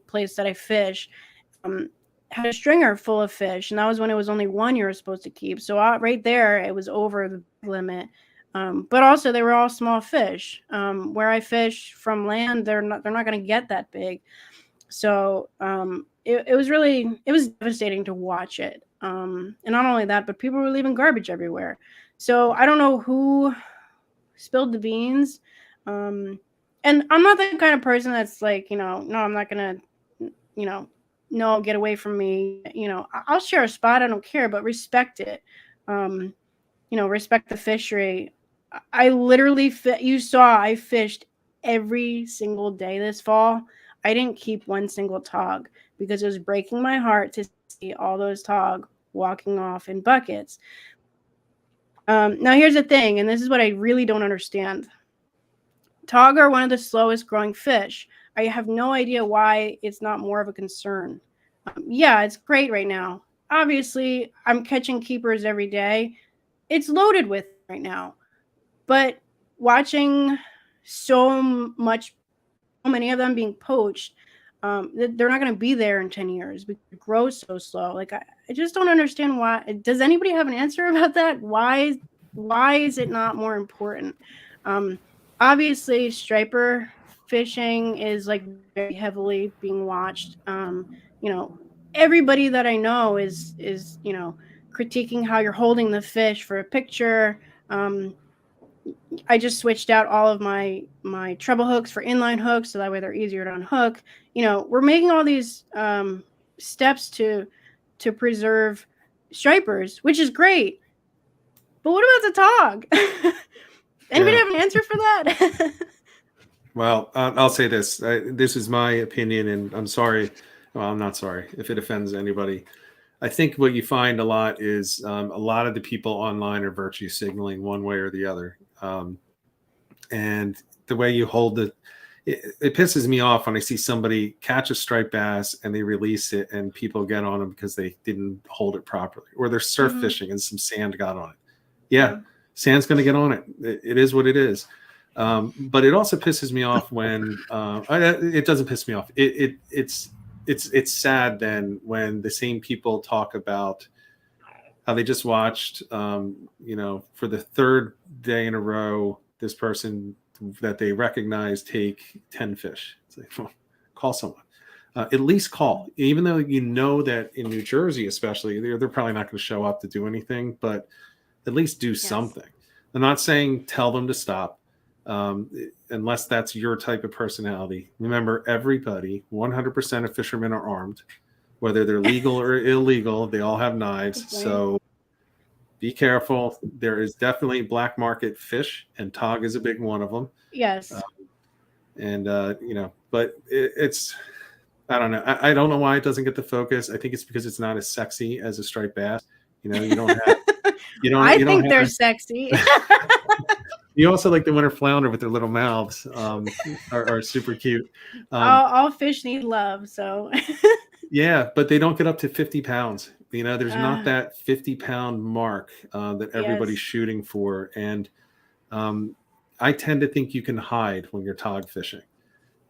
place that I fish, had a stringer full of fish, and that was when it was only one you were supposed to keep. So right there, it was over the limit. But also they were all small fish. Where I fish from land, they're not going to get that big. So it was devastating to watch it. And not only that, but people were leaving garbage everywhere. So I don't know who spilled the beans. And I'm not the kind of person that's like, no, I'm not going to, no, get away from me. I'll share a spot. I don't care, but respect it. Respect the fishery. I literally, I fished every single day this fall. I didn't keep one single tog because it was breaking my heart to see all those tog walking off in buckets. Now here's the thing, and this is what I really don't understand. Tog are one of the slowest growing fish. I have no idea why it's not more of a concern. It's great right now. Obviously, I'm catching keepers every day. It's loaded with right now. But watching so much many of them being poached. They're not going to be there in 10 years because it grows so slow. Like, I just don't understand why. Does anybody have an answer about that? Why is it not more important? Obviously, striper fishing is like very heavily being watched. Everybody that I know is critiquing how you're holding the fish for a picture. I just switched out all of my treble hooks for inline hooks, so that way they're easier to unhook. We're making all these steps to preserve stripers, which is great. But what about the tog? Anybody have an answer for that? Well, I'll say this. This is my opinion, and I'm sorry. Well, I'm not sorry if it offends anybody. I think what you find a lot is a lot of the people online are virtue signaling one way or the other. And the way you hold it pisses me off when I see somebody catch a striped bass and they release it and people get on them because they didn't hold it properly, or they're surf fishing and some sand got on it. Yeah, sand's going to get on it. It is what it is. But it also pisses me off when it doesn't piss me off. It's sad then when the same people talk about how they just watched, for the third day in a row, this person that they recognize take 10 fish. It's like, well, call someone. At least call, even though that in New Jersey, especially, they're probably not going to show up to do anything, but at least do something. I'm not saying tell them to stop. Unless that's your type of personality. Remember, everybody, 100% of fishermen are armed, whether they're legal or illegal. They all have knives. So be careful. There is definitely black market fish, and tog is a big one of them. Yes. But it's, I don't know. I don't know why it doesn't get the focus. I think it's because it's not as sexy as a striped bass. You don't have. I think they're sexy. You also like the winter flounder with their little mouths, are super cute. All fish need love, so. Yeah, but they don't get up to 50 pounds. There's not that 50-pound mark that everybody's shooting for. And I tend to think you can hide when you're tog fishing.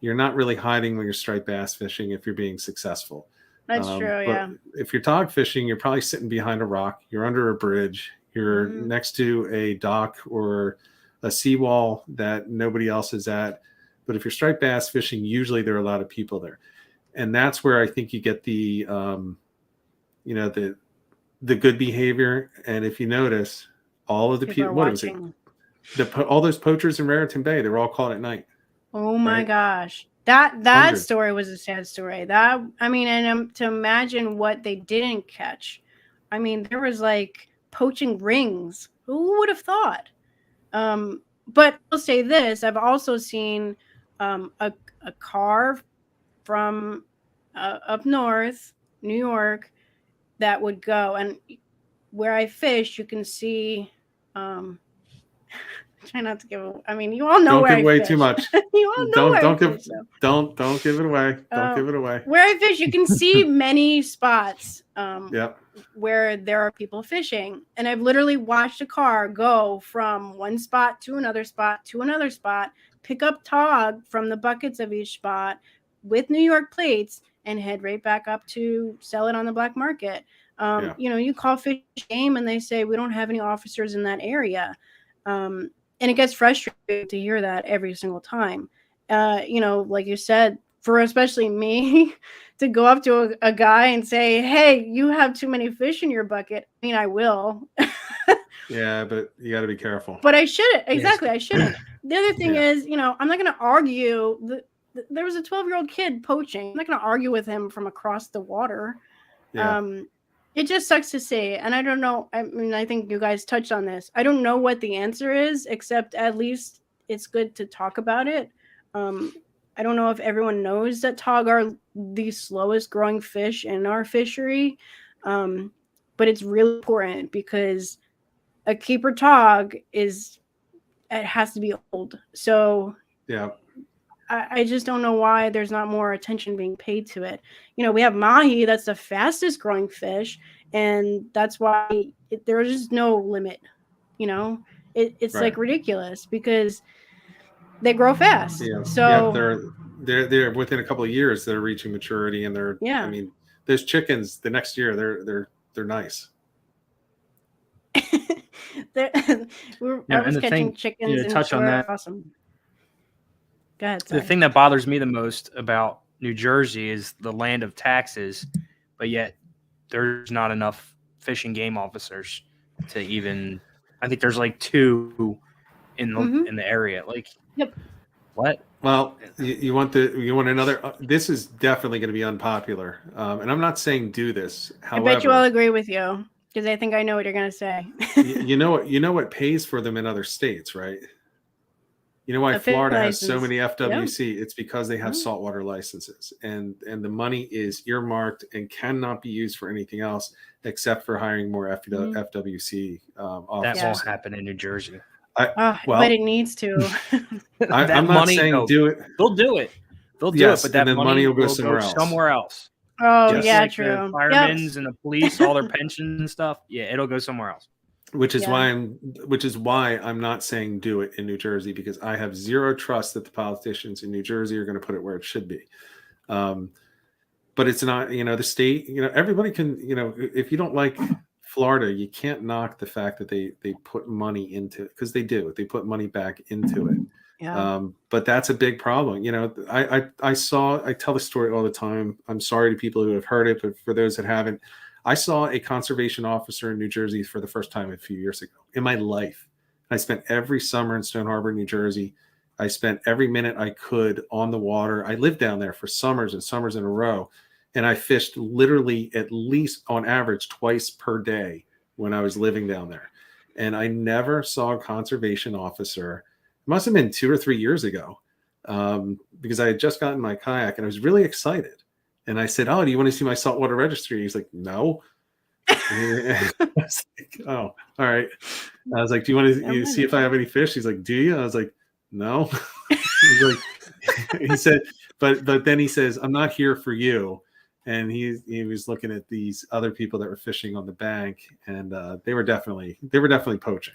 You're not really hiding when you're striped bass fishing if you're being successful. That's true, yeah. If you're tog fishing, you're probably sitting behind a rock. You're under a bridge. You're next to a dock or a seawall that nobody else is at. But if you're striped bass fishing, usually there are a lot of people there. And that's where I think you get the good behavior. And if you notice, all of the people, what was it? All those poachers in Raritan Bay, they were all caught at night. Oh my gosh. That story was a sad story. And to imagine what they didn't catch. There was like poaching rings. Who would have thought? But I'll say this: I've also seen a car from up north, New York, that would go, and where I fish, you can see. Try not to give. You all know don't where I give away fish. too much. You all know where I fish, don't give it away. Don't give it away. Where I fish, you can see many spots. Yep. Where there are people fishing, and I've literally watched a car go from one spot to another spot to another spot, pick up tog from the buckets of each spot with New York plates, and head right back up to sell it on the black market. You call fish game, and they say we don't have any officers in that area. And it gets frustrating to hear that every single time. Like you said, for especially me to go up to a guy and say, hey, you have too many fish in your bucket. I will. Yeah, but you got to be careful. But I shouldn't. Exactly. I shouldn't. The other thing is, I'm not going to argue. There was a 12-year-old kid poaching. I'm not going to argue with him from across the water. Yeah. It just sucks to say. And I don't know. I think you guys touched on this. I don't know what the answer is, except at least it's good to talk about it. I don't know if everyone knows that tog are the slowest growing fish in our fishery. But it's really important because a keeper tog it has to be old. So yeah. I just don't know why there's not more attention being paid to it. We have mahi, that's the fastest growing fish, and that's why there's just no limit. It's like ridiculous because they grow fast. Yeah, So they're within a couple of years they're reaching maturity, and they're yeah. I mean, those chickens the next year they're nice. I was and the catching thing, chickens to in touch on shore. that, Awesome. Go ahead. the Sorry. thing that bothers me the most about New Jersey is the land of taxes, but yet there's not enough fish and game officers to even. I think there's like 2 in the area. Like, Yep. what? Well, you want another. This is definitely going to be unpopular, and I'm not saying do this. However, I bet you all agree with you because I think I know what you're going to say. you know what pays for them in other states, right? You know why A fish Florida has so license. many FWC? Yep. It's because they have Mhm. saltwater licenses, and the money is earmarked and cannot be used for anything else except for hiring more FWC That officers. won't happen in New Jersey. But it needs to. I'm not saying do it. They'll do it. They'll do Yes, it, but that and then money will go somewhere else. Oh, Yes. yeah, Like true. the firemen's and the police, all their pensions and stuff. Yeah, it'll go somewhere else. Which is why I'm not saying do it in New Jersey, because I have zero trust that the politicians in New Jersey are going to put it where it should be. But it's not, the state, everybody can, if you don't like Florida, you can't knock the fact that they put money into it, because they do. They put money back into it. Yeah. But that's a big problem. I tell the story all the time. I'm sorry to people who have heard it, but for those that haven't, I saw a conservation officer in New Jersey for the first time a few years ago in my life. I spent every summer in Stone Harbor, New Jersey. I spent every minute I could on the water. I lived down there for summers and summers in a row. And I fished literally at least on average twice per day when I was living down there. And I never saw a conservation officer. It must have been 2 or 3 years ago, because I had just gotten my kayak and I was really excited. And I said, "Oh, do you want to see my saltwater registry?" He's like, "No." I was like, "Oh, all right." I was like, "Do you want to see if I have any fish?" He's like, "Do you?" I was like, "No." He's like, he said, but then he says, "I'm not here for you." And he was looking at these other people that were fishing on the bank, and they were definitely poaching.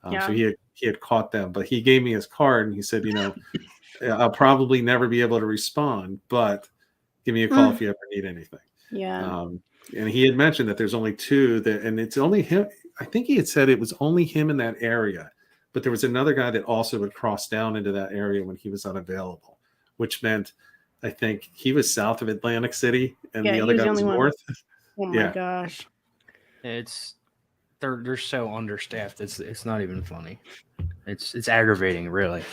So he had caught them, but he gave me his card and he said, "I'll probably never be able to respond, but give me a call if you ever need anything." Yeah. And he had mentioned that there's only 2 and it's only him. I think he had said it was only him in that area, but there was another guy that also would cross down into that area when he was unavailable, which meant I think he was south of Atlantic City and the other guy was north. Oh my gosh. They're so understaffed. It's not even funny. It's aggravating, really.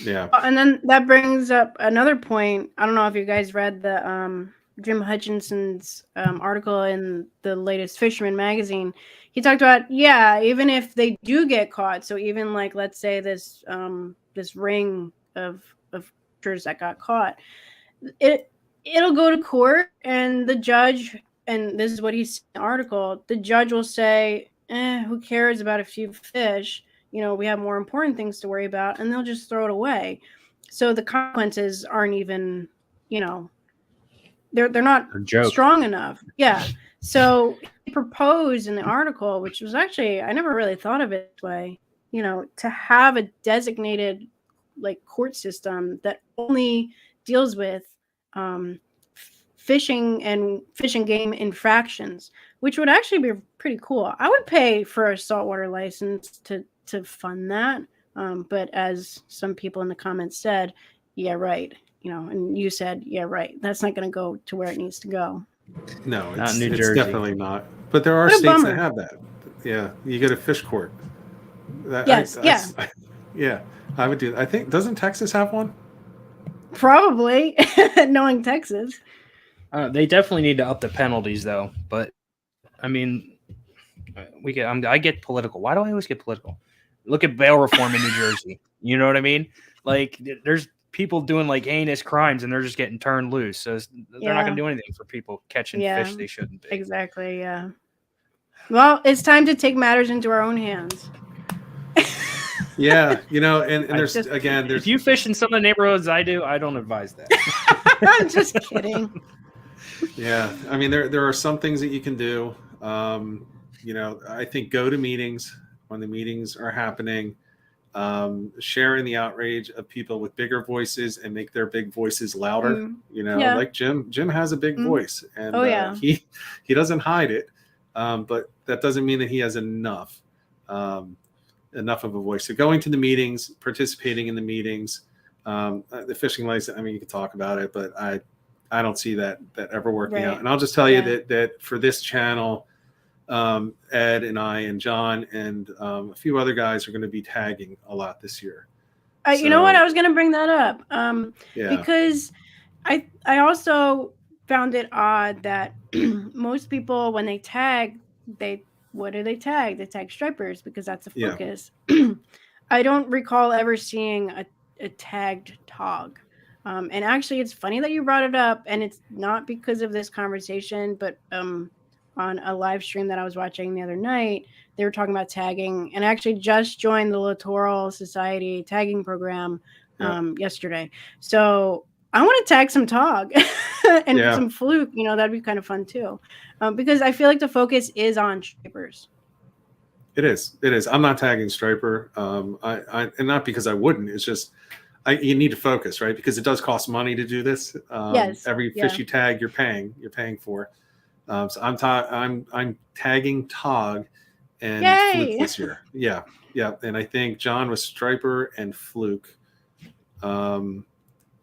Yeah. And then that brings up another point. I don't know if you guys read the Jim Hutchinson's article in the latest Fisherman magazine. He talked about, even if they do get caught, so even like let's say this ring of creatures that got caught, it'll go to court, and the judge, and this is what he said in the article, the judge will say, who cares about a few fish? We have more important things to worry about, and they'll just throw it away. So the consequences aren't even, they're not strong enough. Yeah. So he proposed in the article, which was actually, I never really thought of it this way, to have a designated like court system that only deals with fishing and game infractions, which would actually be pretty cool. I would pay for a saltwater license to fund that. But as some people in the comments said, yeah, right. And you said, yeah, right. That's not going to go to where it needs to go. No, Not it's New Jersey. definitely not. But there are states that have that. Yeah, you get a fish court. Yeah, I would do that. I think, doesn't Texas have one? Probably, knowing Texas. They definitely need to up the penalties, though. But I mean, I get political. Why do I always get political? Look at bail reform in New Jersey. You know what I mean? Like, there's people doing like heinous crimes, and they're just getting turned loose. So they're not going to do anything for people catching fish they shouldn't be. Exactly. Yeah. Well, it's time to take matters into our own hands. Yeah, and there's if you fish in some of the neighborhoods I do, I don't advise that. I'm just kidding. Yeah, I mean there are some things that you can do. I think go to meetings when the meetings are happening. sharing the outrage of people with bigger voices and make their big voices louder. Yeah. Like Jim has a big voice, and yeah. he doesn't hide it, but that doesn't mean that he has enough of a voice. So going to the meetings, participating in the meetings, the fishing license, I mean, you can talk about it, but I don't see that ever working out. And I'll just tell you that for this channel, Ed and I and John and a few other guys are going to be tagging a lot this year. You know what? I was going to bring that up because I also found it odd that most people, when they tag, what do they tag? They tag stripers because that's the focus. I don't recall ever seeing a tagged tog. And actually, it's funny that you brought it up, and it's not because of this conversation, but on a live stream that I was watching the other night, they were talking about tagging, and I actually just joined the Littoral Society tagging program yesterday. So I want to tag some tog and some fluke. That'd be kind of fun too, because I feel like the focus is on stripers. It is. I'm not tagging striper. And not because I wouldn't. It's just you need to focus, right? Because it does cost money to do this. Every fish you tag, you're paying for. So I'm tagging tog and fluke this year. Yeah. And I think John was striper and fluke.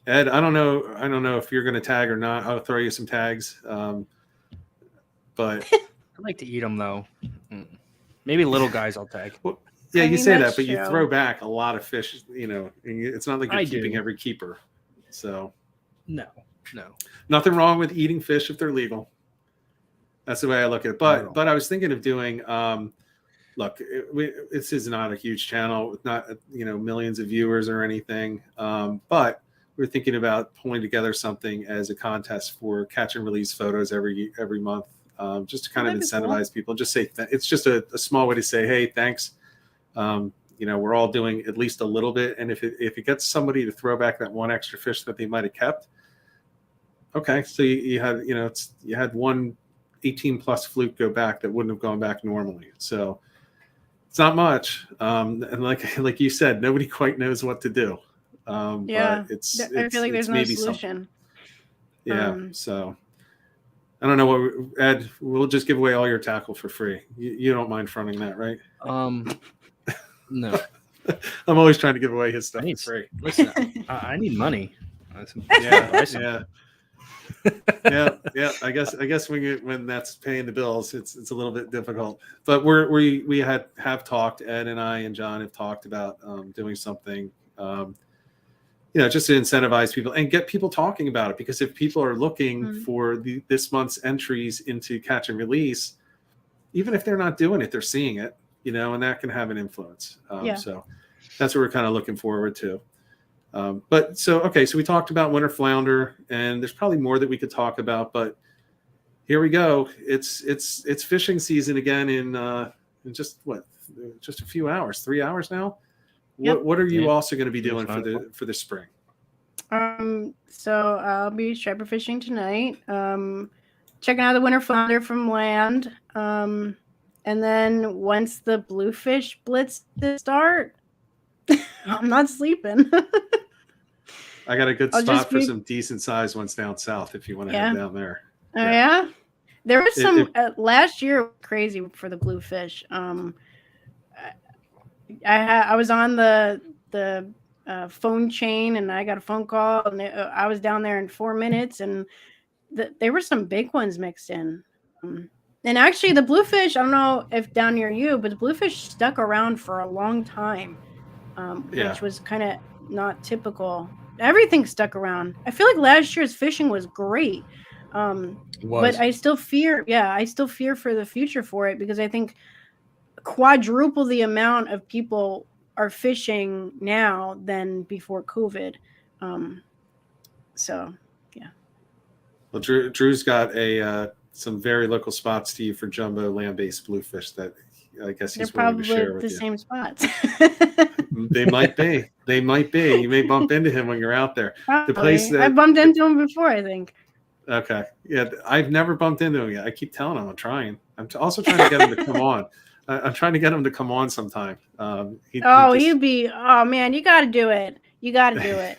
Ed, I don't know if you're going to tag or not. I'll throw you some tags. But I like to eat them though. Maybe little guys I'll tag. Well, yeah, you say that, but you throw back a lot of fish. And it's not like you're keeping every keeper. So no, nothing wrong with eating fish if they're legal. That's the way I look at it. But I was thinking of doing. Look, this is not a huge channel with not millions of viewers or anything. But we're thinking about pulling together something as a contest for catch and release photos every month, just to kind of incentivize people. Just say it's just a small way to say, hey, thanks. We're all doing at least a little bit, and if it gets somebody to throw back that one extra fish that they might have kept, okay. So you had one 18+ fluke go back that wouldn't have gone back normally. So it's not much, and like you said, nobody quite knows what to do. But I feel like there's no solution. So I don't know what Ed. We'll just give away all your tackle for free. You don't mind fronting that, right? No. I'm always trying to give away his stuff for free. Listen, I need money. Yeah. I guess when that's paying the bills, it's a little bit difficult. But we have talked. Ed and I and John have talked about doing something. Just to incentivize people and get people talking about it. Because if people are looking for this month's entries into catch and release, even if they're not doing it, they're seeing it, and that can have an influence. So that's what we're kind of looking forward to. So we talked about winter flounder, and there's probably more that we could talk about, but here we go. It's fishing season again in just a few hours, 3 hours now. Yep. What are you also going to be doing for the spring? So I'll be striper fishing tonight. Checking out the winter flounder from land. And then once the bluefish blitz start, I'm not sleeping. I got a good spot for some decent sized ones down south if you want to head down there. Oh yeah. There was some last year crazy for the bluefish. I was on the phone chain, and I got a phone call, and I was down there in 4 minutes, and there were some big ones mixed in. And actually, the bluefish, I don't know if down near you, but the bluefish stuck around for a long time, which was kind of not typical. Everything stuck around. I feel like last year's fishing was great, but I still fear. Yeah, I still fear for the future for it, because I think quadruple the amount of people are fishing now than before COVID. So yeah. Well, Drew's got some very local spots to you for jumbo land-based bluefish that I guess he's willing to share with you. They're probably the same spots. They might be. You may bump into him when you're out there. Probably. The place that I bumped into him before, I think. Okay. Yeah, I've never bumped into him yet. I keep telling him I'm trying. I'm also trying to get him to come on. I'm trying to get him to come on sometime. He'd be. Oh man, you got to do it. You got to do it.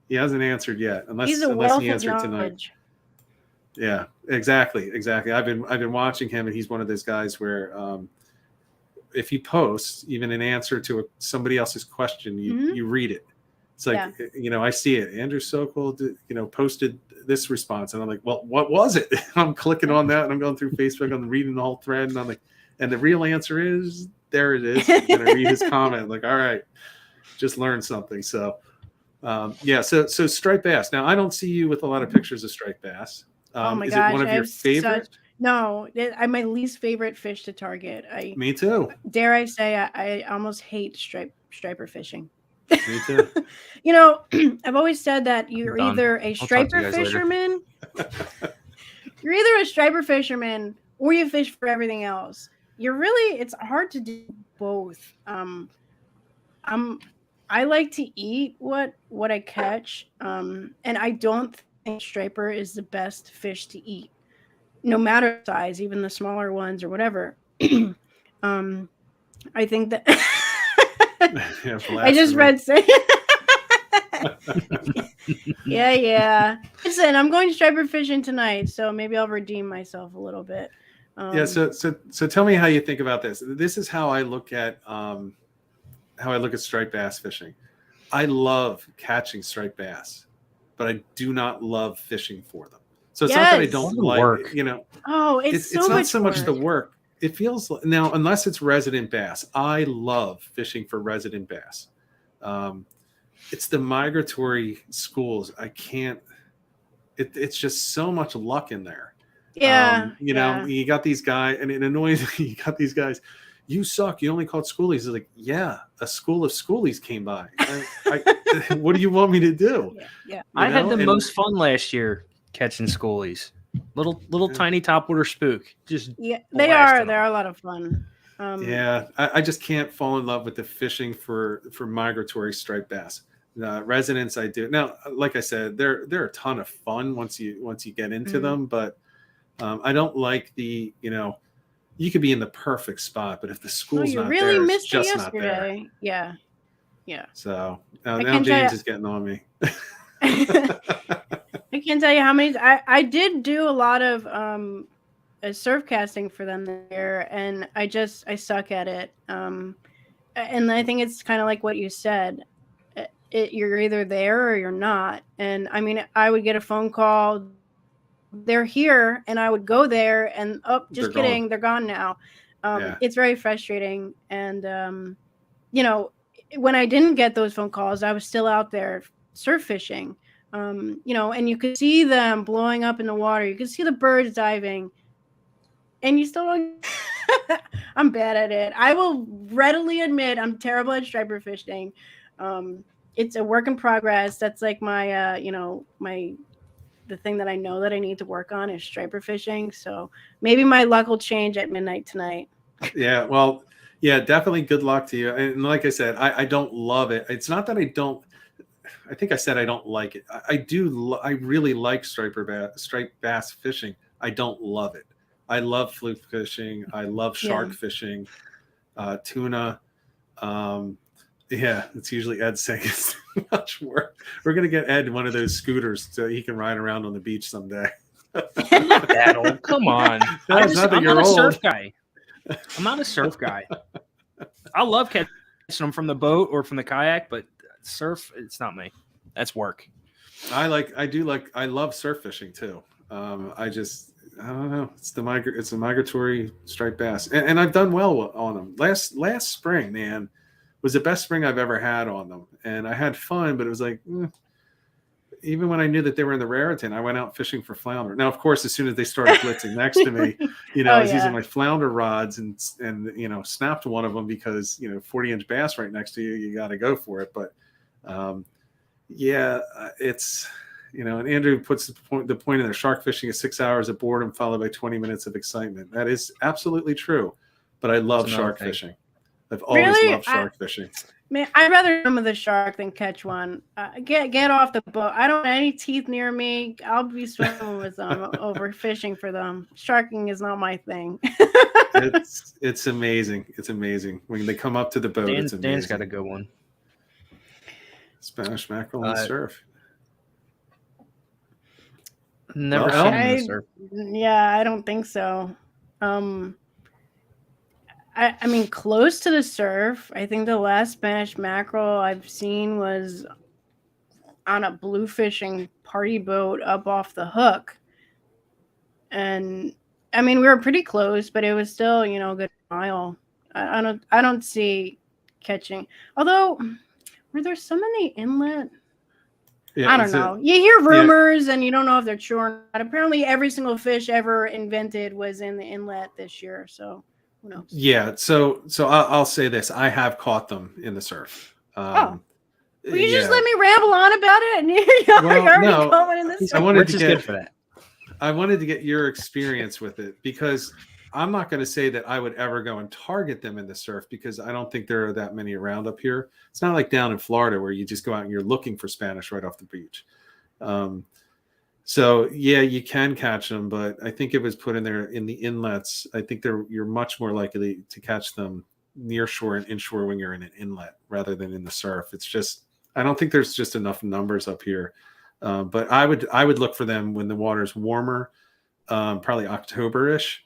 He hasn't answered yet, He's a unless wealth he of answered tonight. knowledge. Yeah, exactly. I've been watching him, and he's one of those guys where if he posts even an answer to somebody else's question, you read it. It's like, I see it. Andrew Sokol, posted this response, and I'm like, well, what was it? I'm clicking on that, and I'm going through Facebook, I'm reading the whole thread, and I'm like, and the real answer is, there it is. And I read his comment, like, all right, just learned something. So, so striped bass. Now, I don't see you with a lot of pictures of striped bass. Oh my is gosh, it one of your favorite? No, I'm my least favorite fish to target. Me too. Dare I say, I almost hate striper fishing. Me too. I've always said that you're either a striper fisherman. You're either a striper fisherman or you fish for everything else. It's hard to do both. I like to eat what I catch. And I don't think striper is the best fish to eat, no matter size, even the smaller ones or whatever. I think that I just read say yeah. Listen, I'm going striper fishing tonight, so maybe I'll redeem myself a little bit. So tell me how you think about this. This is how I look at striped bass fishing. I love catching striped bass, but I do not love fishing for them. So it's not that I don't like work. It's not so much the work. It feels now, unless it's resident bass. I love fishing for resident bass. It's the migratory schools. I can't. It's just so much luck in there. Yeah. You got these guys, and it annoys me. You got these guys. You suck. You only caught schoolies. It's like, yeah, a school of schoolies came by. What do you want me to do? Yeah. I had the most fun last year catching schoolies. Little tiny topwater spook. They are a lot of fun. I just can't fall in love with the fishing for migratory striped bass. Residents, I do. Now, like I said, they're a ton of fun once you get into them, but I don't like the you could be in the perfect spot, but if the school's not there, it's just not there. Yeah. So now James is getting on me. I can't tell you how many. I did do a lot of surf casting for them there, and I suck at it. And I think it's kind of like what you said. You're either there or you're not. And I mean, I would get a phone call. They're here, and I would go there, and just kidding, they're gone now. It's very frustrating. And when I didn't get those phone calls, I was still out there surf fishing. And you could see them blowing up in the water. You could see the birds diving, and you still don't. I'm bad at it. I will readily admit I'm terrible at striper fishing. It's a work in progress. That's like my, the thing that I know that I need to work on is striper fishing. So maybe my luck will change at midnight tonight. Yeah, well, definitely good luck to you. And like I said, I don't love it. It's not that I don't. I think I said I don't like it. I do. I really like striped bass fishing. I don't love it. I love fluke fishing. I love shark fishing, tuna. It's usually Ed saying it's too much work. We're gonna get Ed one of those scooters so he can ride around on the beach someday. I'm not that old. Come on. I'm not a surf guy. I'm not a surf guy. I love catching them from the boat or from the kayak, but surf, it's not me. That's work. I love surf fishing too. I don't know. It's a migratory striped bass, and I've done well on them. Last spring, man, was the best spring I've ever had on them, and I had fun. But it was like, even when I knew that they were in the Raritan, I went out fishing for flounder. Now, of course, as soon as they started blitzing next to me, I was using my flounder rods and snapped one of them because 40-inch bass right next to you got to go for it. But it's. And Andrew puts the point in there. Shark fishing is 6 hours of boredom followed by 20 minutes of excitement. That is absolutely true. But I love shark fishing. I've always loved shark fishing. Man, I'd rather swim with a shark than catch one. Get off the boat. I don't want any teeth near me. I'll be swimming with them over fishing for them. Sharking is not my thing. It's amazing. It's amazing when they come up to the boat. It's amazing. Dan's got a good one. Spanish mackerel in the surf. Never seen them in the surf. Yeah, I don't think so. I mean, close to the surf. I think the last Spanish mackerel I've seen was on a blue fishing party boat up off the hook. And I mean, we were pretty close, but it was still, a good mile. I don't see catching. Although, were there some in the inlet? Yeah, I don't know. You hear rumors and you don't know if they're true or not. Apparently, every single fish ever invented was in the inlet this year. So. Who knows? Yeah, so I'll say this: I have caught them in the surf. Will you just let me ramble on about it? And you're already going in this. I wanted to get for that. I wanted to get your experience with it because I'm not going to say that I would ever go and target them in the surf because I don't think there are that many around up here. It's not like down in Florida where you just go out and you're looking for Spanish right off the beach. So yeah, you can catch them, but I think if it was put in there in the inlets, I think you're much more likely to catch them near shore and inshore when you're in an inlet rather than in the surf. It's just, I don't think there's just enough numbers up here. But I would look for them when the water's warmer, probably October-ish,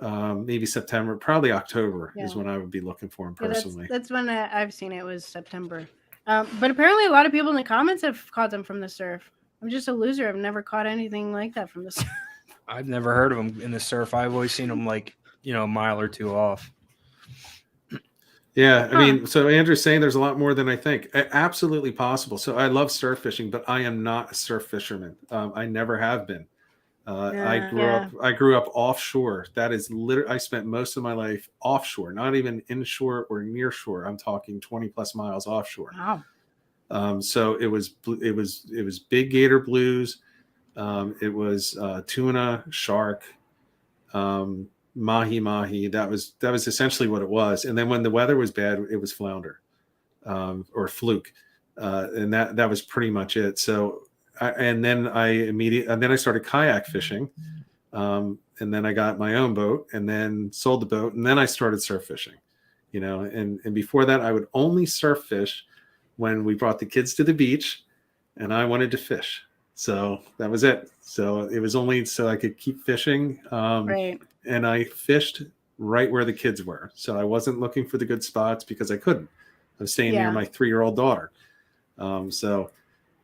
maybe September, probably October is when I would be looking for them personally. That's when I've seen it was September. But apparently a lot of people in the comments have caught them from the surf. I'm just a loser. I've never caught anything like that from the surf. I've never heard of them in the surf. I've always seen them a mile or two off. Yeah, I mean, so Andrew's saying there's a lot more than I think. Absolutely possible. So I love surf fishing, but I am not a surf fisherman. I never have been. I grew up offshore. That is literally, I spent most of my life offshore, not even inshore or near shore. I'm talking 20 plus miles offshore. Wow. So it was big gator blues. It was tuna, shark, mahi. That was essentially what it was. And then when the weather was bad, it was flounder, or fluke. And that was pretty much it. So, then I started kayak fishing. And then I got my own boat and then sold the boat. And then I started surf fishing, and before that I would only surf fish when we brought the kids to the beach and I wanted to fish. So that was it. So it was only so I could keep fishing. Right. And I fished right where the kids were. So I wasn't looking for the good spots because I couldn't. I was staying near my 3-year-old daughter. So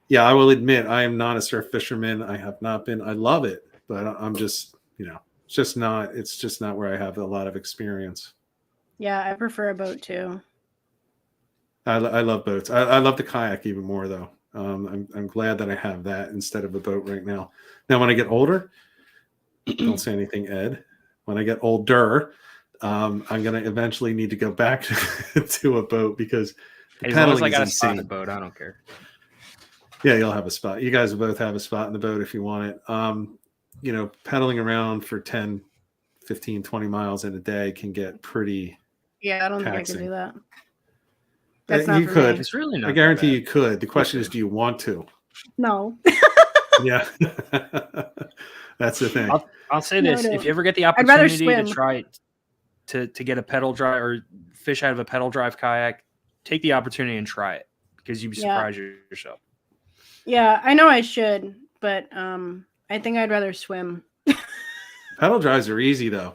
yeah, I will admit I am not a surf fisherman. I have not been. I love it, but I'm just, it's just not where I have a lot of experience. Yeah, I prefer a boat too. I love boats. I love the kayak even more, though. I'm glad that I have that instead of a boat right now. Now, when I get older, don't say anything, Ed. When I get older, I'm going to eventually need to go back to a boat because as long as I got a spot in the boat, I don't care. Yeah, you'll have a spot. You guys will both have a spot in the boat if you want it. Pedaling around for 10, 15, 20 miles in a day can get pretty I don't taxing. think I can do that. That's not you could. Me. It's really not. I guarantee you could. The question is, do you want to? No. Yeah. That's the thing. I'll say this. If you ever get the opportunity to try it, to get a pedal drive or fish out of a pedal drive kayak, take the opportunity and try it because you'd be surprised yourself. Yeah, I know I should, but I think I'd rather swim. Pedal drives are easy though.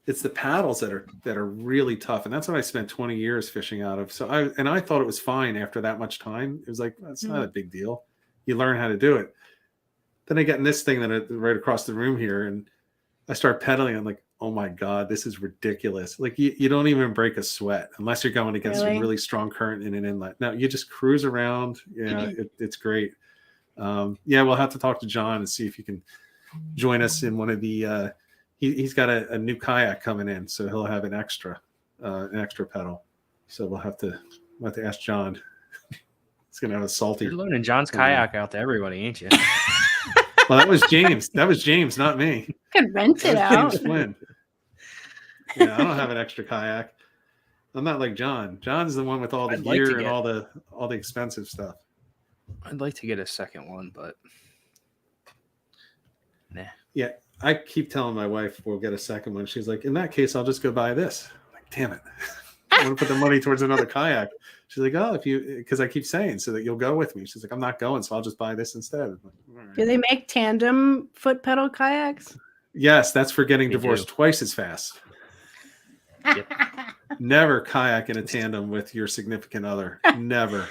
It's the paddles that are really tough, and that's what I spent 20 years fishing out of. So I thought it was fine after that much time. It was like, that's not a big deal. You learn how to do it. Then I get in this thing right across the room here, and I start pedaling. I'm like, oh my God, this is ridiculous. Like you don't even break a sweat unless you're going against a really strong current in an inlet. No, you just cruise around. Yeah, it's great. We'll have to talk to John and see if he can join us in one of the. He's got a new kayak coming in, so he'll have an extra pedal. So we'll have to ask John. He's gonna have a salty. You're loaning John's kayak out to everybody, ain't you? Well, that was James. That was James, not me. You could rent it out. James Flynn. Yeah, I don't have an extra kayak. I'm not like John. John's the one with all the I'd like to gear and get- all the expensive stuff. I'd like to get a second one, but nah. Yeah, I keep telling my wife we'll get a second one. She's like, in that case, I'll just go buy this. I'm like, damn it. I want to put the money towards another kayak. She's like, oh, because I keep saying so that you'll go with me. She's like, I'm not going, so I'll just buy this instead. I'm like, all right. Do they make tandem foot pedal kayaks? Yes, that's for getting They divorced do. twice as fast. Yep. Never kayak in a tandem with your significant other. Never.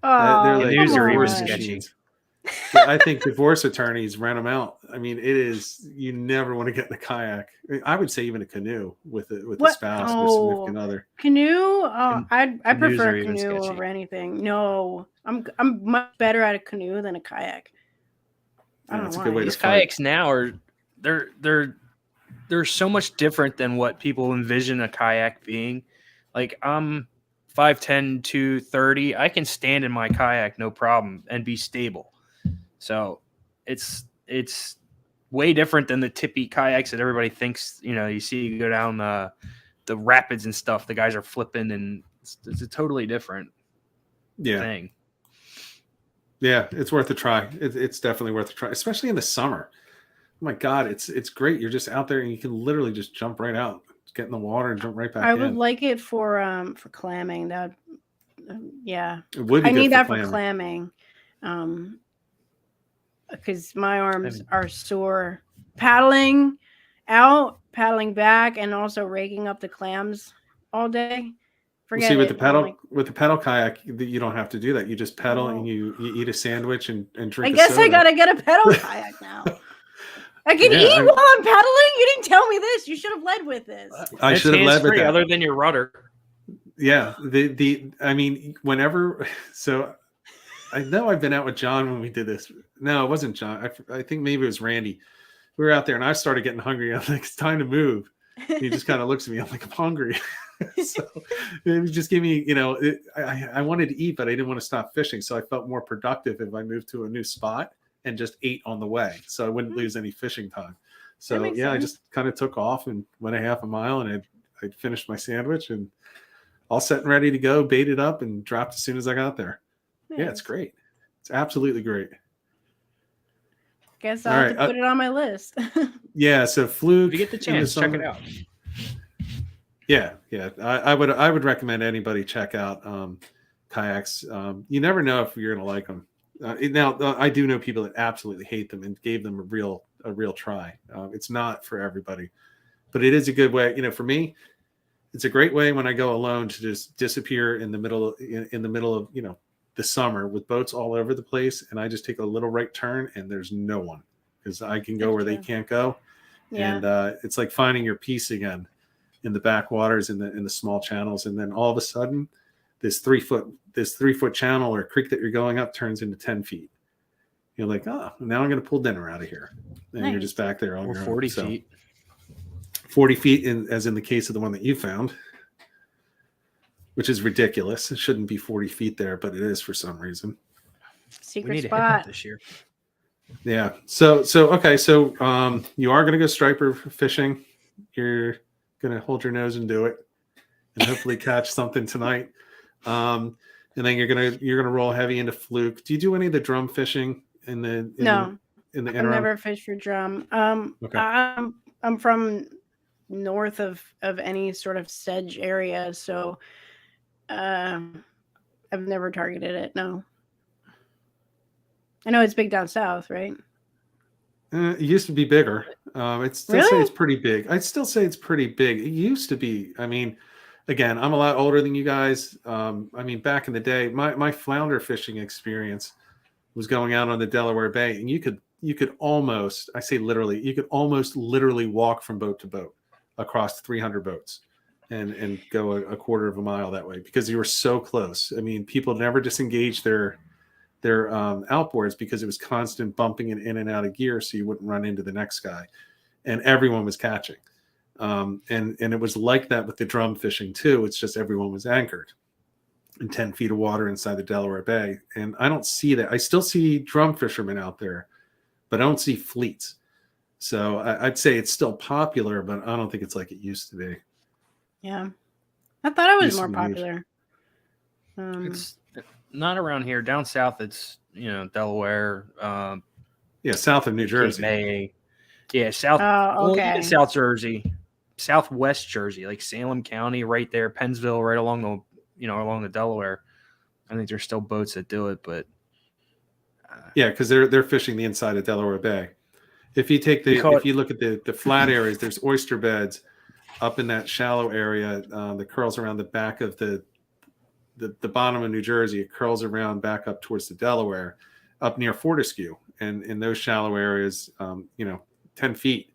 Oh, They're like Canoes are even divorce sketchy. machines. I think divorce attorneys rent them out. I mean, it is, you never want to get in a kayak. I would say even a canoe with a What? spouse or Oh. significant other. Canoe? Oh, I Canoes are prefer even canoe sketchy. over anything. No, I'm much better at a canoe than a kayak. I don't That's know a good why. way to These fight. kayaks now are they're so much different than what people envision a kayak being. Like I'm 5'10", 230. I can stand in my kayak no problem and be stable. So it's way different than the tippy kayaks that everybody thinks. You see you go down the rapids and stuff. The guys are flipping, and it's a totally different thing. Yeah, it's worth a try. It's definitely worth a try, especially in the summer. Oh my God, it's great. You're just out there and you can literally just jump right out, get in the water and jump right back I in. would like it for clamming. That yeah, It would be I good need for that clamming. for clamming. Because my arms are sore paddling out, paddling back, and also raking up the clams all day. Forget See, with it. the pedal kayak, you don't have to do that. You just pedal and you eat a sandwich and drink. I guess a soda. I gotta get a pedal kayak now. I can Yeah, eat while I'm pedaling. You didn't tell me this. You should have led with this. I should have led with hands-free that. other than your rudder. Yeah, I mean, whenever. So, I know I've been out with John when we did this. No, it wasn't John. I think maybe it was Randy. We were out there, and I started getting hungry. I'm like, it's time to move. And he just kind of looks at me. I'm like, I'm hungry. So it just gave me, I wanted to eat, but I didn't want to stop fishing. So I felt more productive if I moved to a new spot and just ate on the way, so I wouldn't lose any fishing time. So yeah, I just kind of took off and went a half a mile, and I'd finished my sandwich and all set and ready to go, baited up and dropped as soon as I got there. Nice. Yeah, it's great. It's absolutely great. Guess I'll have to put it on my list. Yeah, so Fluke. If you get the chance, check it out. Yeah. I would recommend anybody check out kayaks. You never know if you're gonna like them. Now, I do know people that absolutely hate them and gave them a real try. It's not for everybody, but it is a good way. For me, it's a great way when I go alone to just disappear in the middle of the summer with boats all over the place, and I just take a little right turn and there's no one, because I can go where they can't go. Yeah. And it's like finding your peace again in the backwaters, in the small channels, and then all of a sudden this 3 foot channel or creek that you're going up turns into 10 feet. You're like, oh, now I'm going to pull dinner out of here, and you're just back there on your own. 40 feet. 40 feet, as in the case of the one that you found, which is ridiculous. It shouldn't be 40 feet there, but it is for some reason. Secret we need spot to hit that this year. Yeah. So okay. So you are going to go striper fishing. You're going to hold your nose and do it, and hopefully catch something tonight. And then you're gonna roll heavy into Fluke. Do you do any of the drum fishing in the No. In the I've interim? never fished for drum. Okay. I'm from north of any sort of sedge area, so I've never targeted it. No. I know it's big down south, right? It used to be bigger. I'd still say it's pretty big. I'd still say it's pretty big. It used to be. I mean, again, I'm a lot older than you guys. I mean, back in the day, my flounder fishing experience was going out on the Delaware Bay, and you could almost, I say literally, you could almost literally walk from boat to boat across 300 boats and go a quarter of a mile that way, because you were so close. I mean, people never disengaged their outboards because it was constant bumping in and out of gear, so you wouldn't run into the next guy, and everyone was catching. And it was like that with the drum fishing too. It's just everyone was anchored in 10 feet of water inside the Delaware Bay. And I don't see that. I still see drum fishermen out there, but I don't see fleets. So I'd say it's still popular, but I don't think it's like it used to be. Yeah. I thought it was Used to more be huge. popular. It's not around here. Down south, it's Delaware, Yeah, south of New Cape Jersey. May. Yeah, south. Oh, Well, okay. even South Jersey, Southwest Jersey, like Salem County, right there, Pennsville, right along the Delaware. I think there's still boats that do it, but Yeah, because they're fishing the inside of Delaware Bay. If you take if you look at the flat areas, there's oyster beds up in that shallow area that curls around the back of the bottom of New Jersey. It curls around back up towards the Delaware, up near Fortescue, and in those shallow areas, 10 feet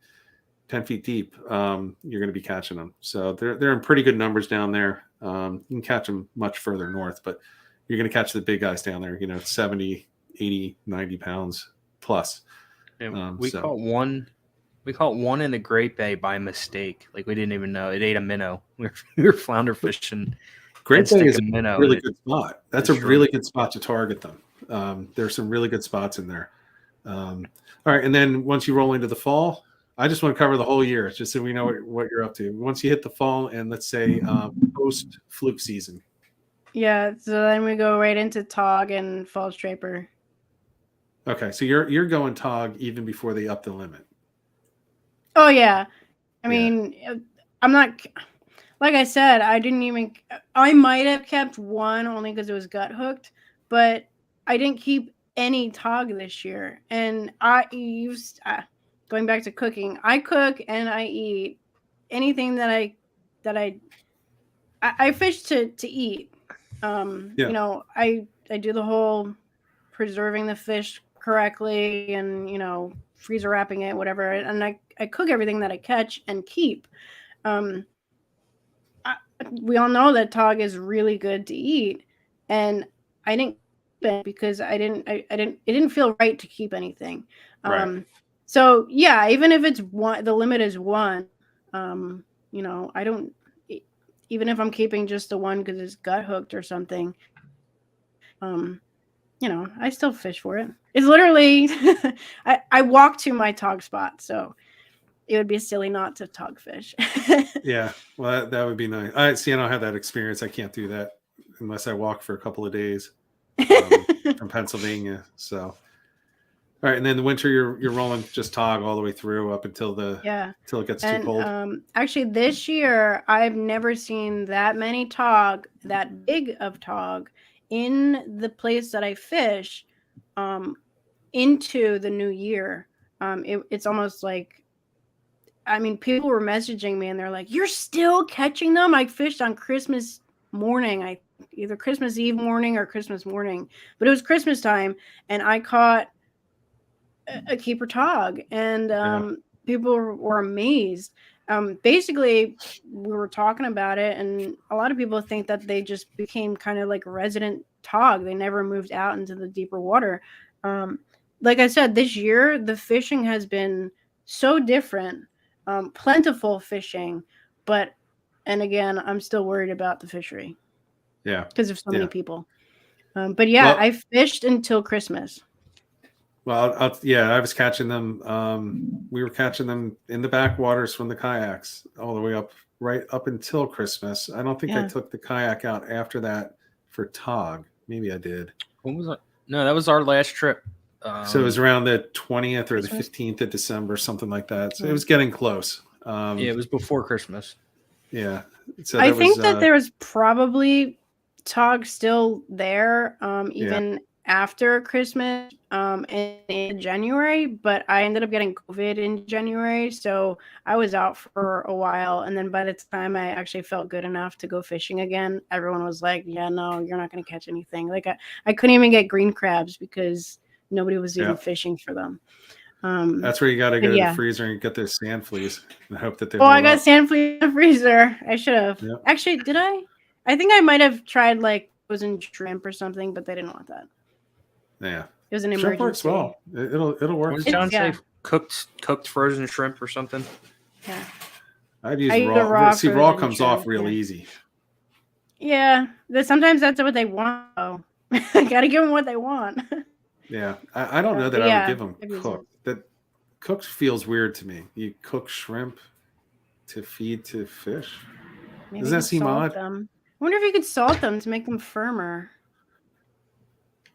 deep, you're going to be catching them. So they're in pretty good numbers down there. You can catch them much further north, but you're going to catch the big guys down there, 70, 80, 90 pounds plus. We caught one in the Great Bay by mistake. Like, we didn't even know it ate a minnow. We were flounder fishing. Great Bay is a minnow really good spot. That's a really good spot to target them. There's some really good spots in there. All right, and then once you roll into the fall, I just want to cover the whole year, just so we know what you're up to. Once you hit the fall, and let's say post fluke season. Yeah, so then we go right into tog and fall striper. Okay, so you're going tog even before they up the limit. Oh yeah, I mean, I'm not. Like I said, I might have kept one only because it was gut hooked, but I didn't keep any tog this year. And I used going back to cooking. I cook and I eat anything that I fish to eat. I do the whole preserving the fish correctly and freezer wrapping it, whatever. And I cook everything that I catch and keep. We all know that tog is really good to eat, and I didn't keep it because it didn't feel right to keep anything. Right. So yeah, even if it's one, the limit is one. I don't. Even if I'm keeping just the one because it's gut hooked or something, I still fish for it. It's literally, I walk to my tog spot, so it would be silly not to tog fish. Yeah, well, that would be nice. I don't have that experience. I can't do that unless I walk for a couple of days from Pennsylvania. So, all right, and then the winter you're rolling just tog all the way through up until until it gets too cold. Actually, this year I've never seen that many tog, that big of tog, in the place that I fish, into the new year. It's almost like. I mean, people were messaging me and they're like, "You're still catching them?" I fished on Christmas morning, either Christmas Eve morning or Christmas morning, but it was Christmas time, and I caught a keeper tog, and people were amazed. Basically, we were talking about it, and a lot of people think that they just became kind of like resident tog. They never moved out into the deeper water. Like I said, this year the fishing has been so different. Plentiful fishing, and again, I'm still worried about the fishery. Yeah, because of so many people. But yeah, I fished until Christmas. Well, I was catching them. We were catching them in the backwaters from the kayaks all the way up, right up until Christmas. I don't think I took the kayak out after that for tog. Maybe I did. When was that? No, that was our last trip. So it was around the 20th or the 15th of December, something like that. So it was getting close. It was before Christmas. Yeah. So I think that there was probably tog still there, even after Christmas, in January, but I ended up getting COVID in January. So I was out for a while. And then by the time I actually felt good enough to go fishing again, everyone was like, "Yeah, no, you're not going to catch anything." Like I couldn't even get green crabs because nobody was even fishing for them. That's where you got to go to the freezer and get those sand fleas and hope that they. I got sand fleas in the freezer. I should have. Yep. Actually, did I? I think I might have tried frozen shrimp or something, but they didn't want that. Yeah, it was an emergency. Shrimp works well. It'll work. What does John say? Cooked frozen shrimp or something? Yeah. I'd use raw. See, raw comes off real easy. Yeah, sometimes that's what they want. Though. Got to give them what they want. Yeah, I don't know that I would give them cooked. That cooked feels weird to me. You cook shrimp to feed to fish. Maybe Doesn't that seem salt odd? them. I wonder if you could salt them to make them firmer.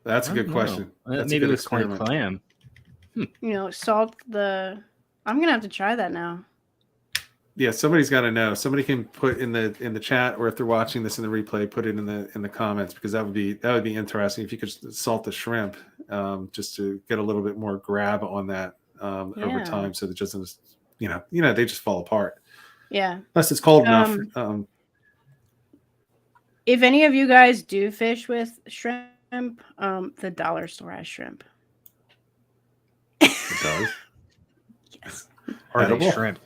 That's a I good don't question. know. That's a Maybe good with clay experiment. clam. You know, salt the. I'm gonna have to try that now. Yeah, somebody's got to know. Somebody can put in the chat, or if they're watching this in the replay, put it in the comments, because that would be interesting if you could salt the shrimp, just to get a little bit more grab on that over Yeah. time, so that it doesn't, they just fall apart Yeah. unless it's cold enough. If any of you guys do fish with shrimp, the dollar store has shrimp. It does. Yes. Are they Edible? shrimp?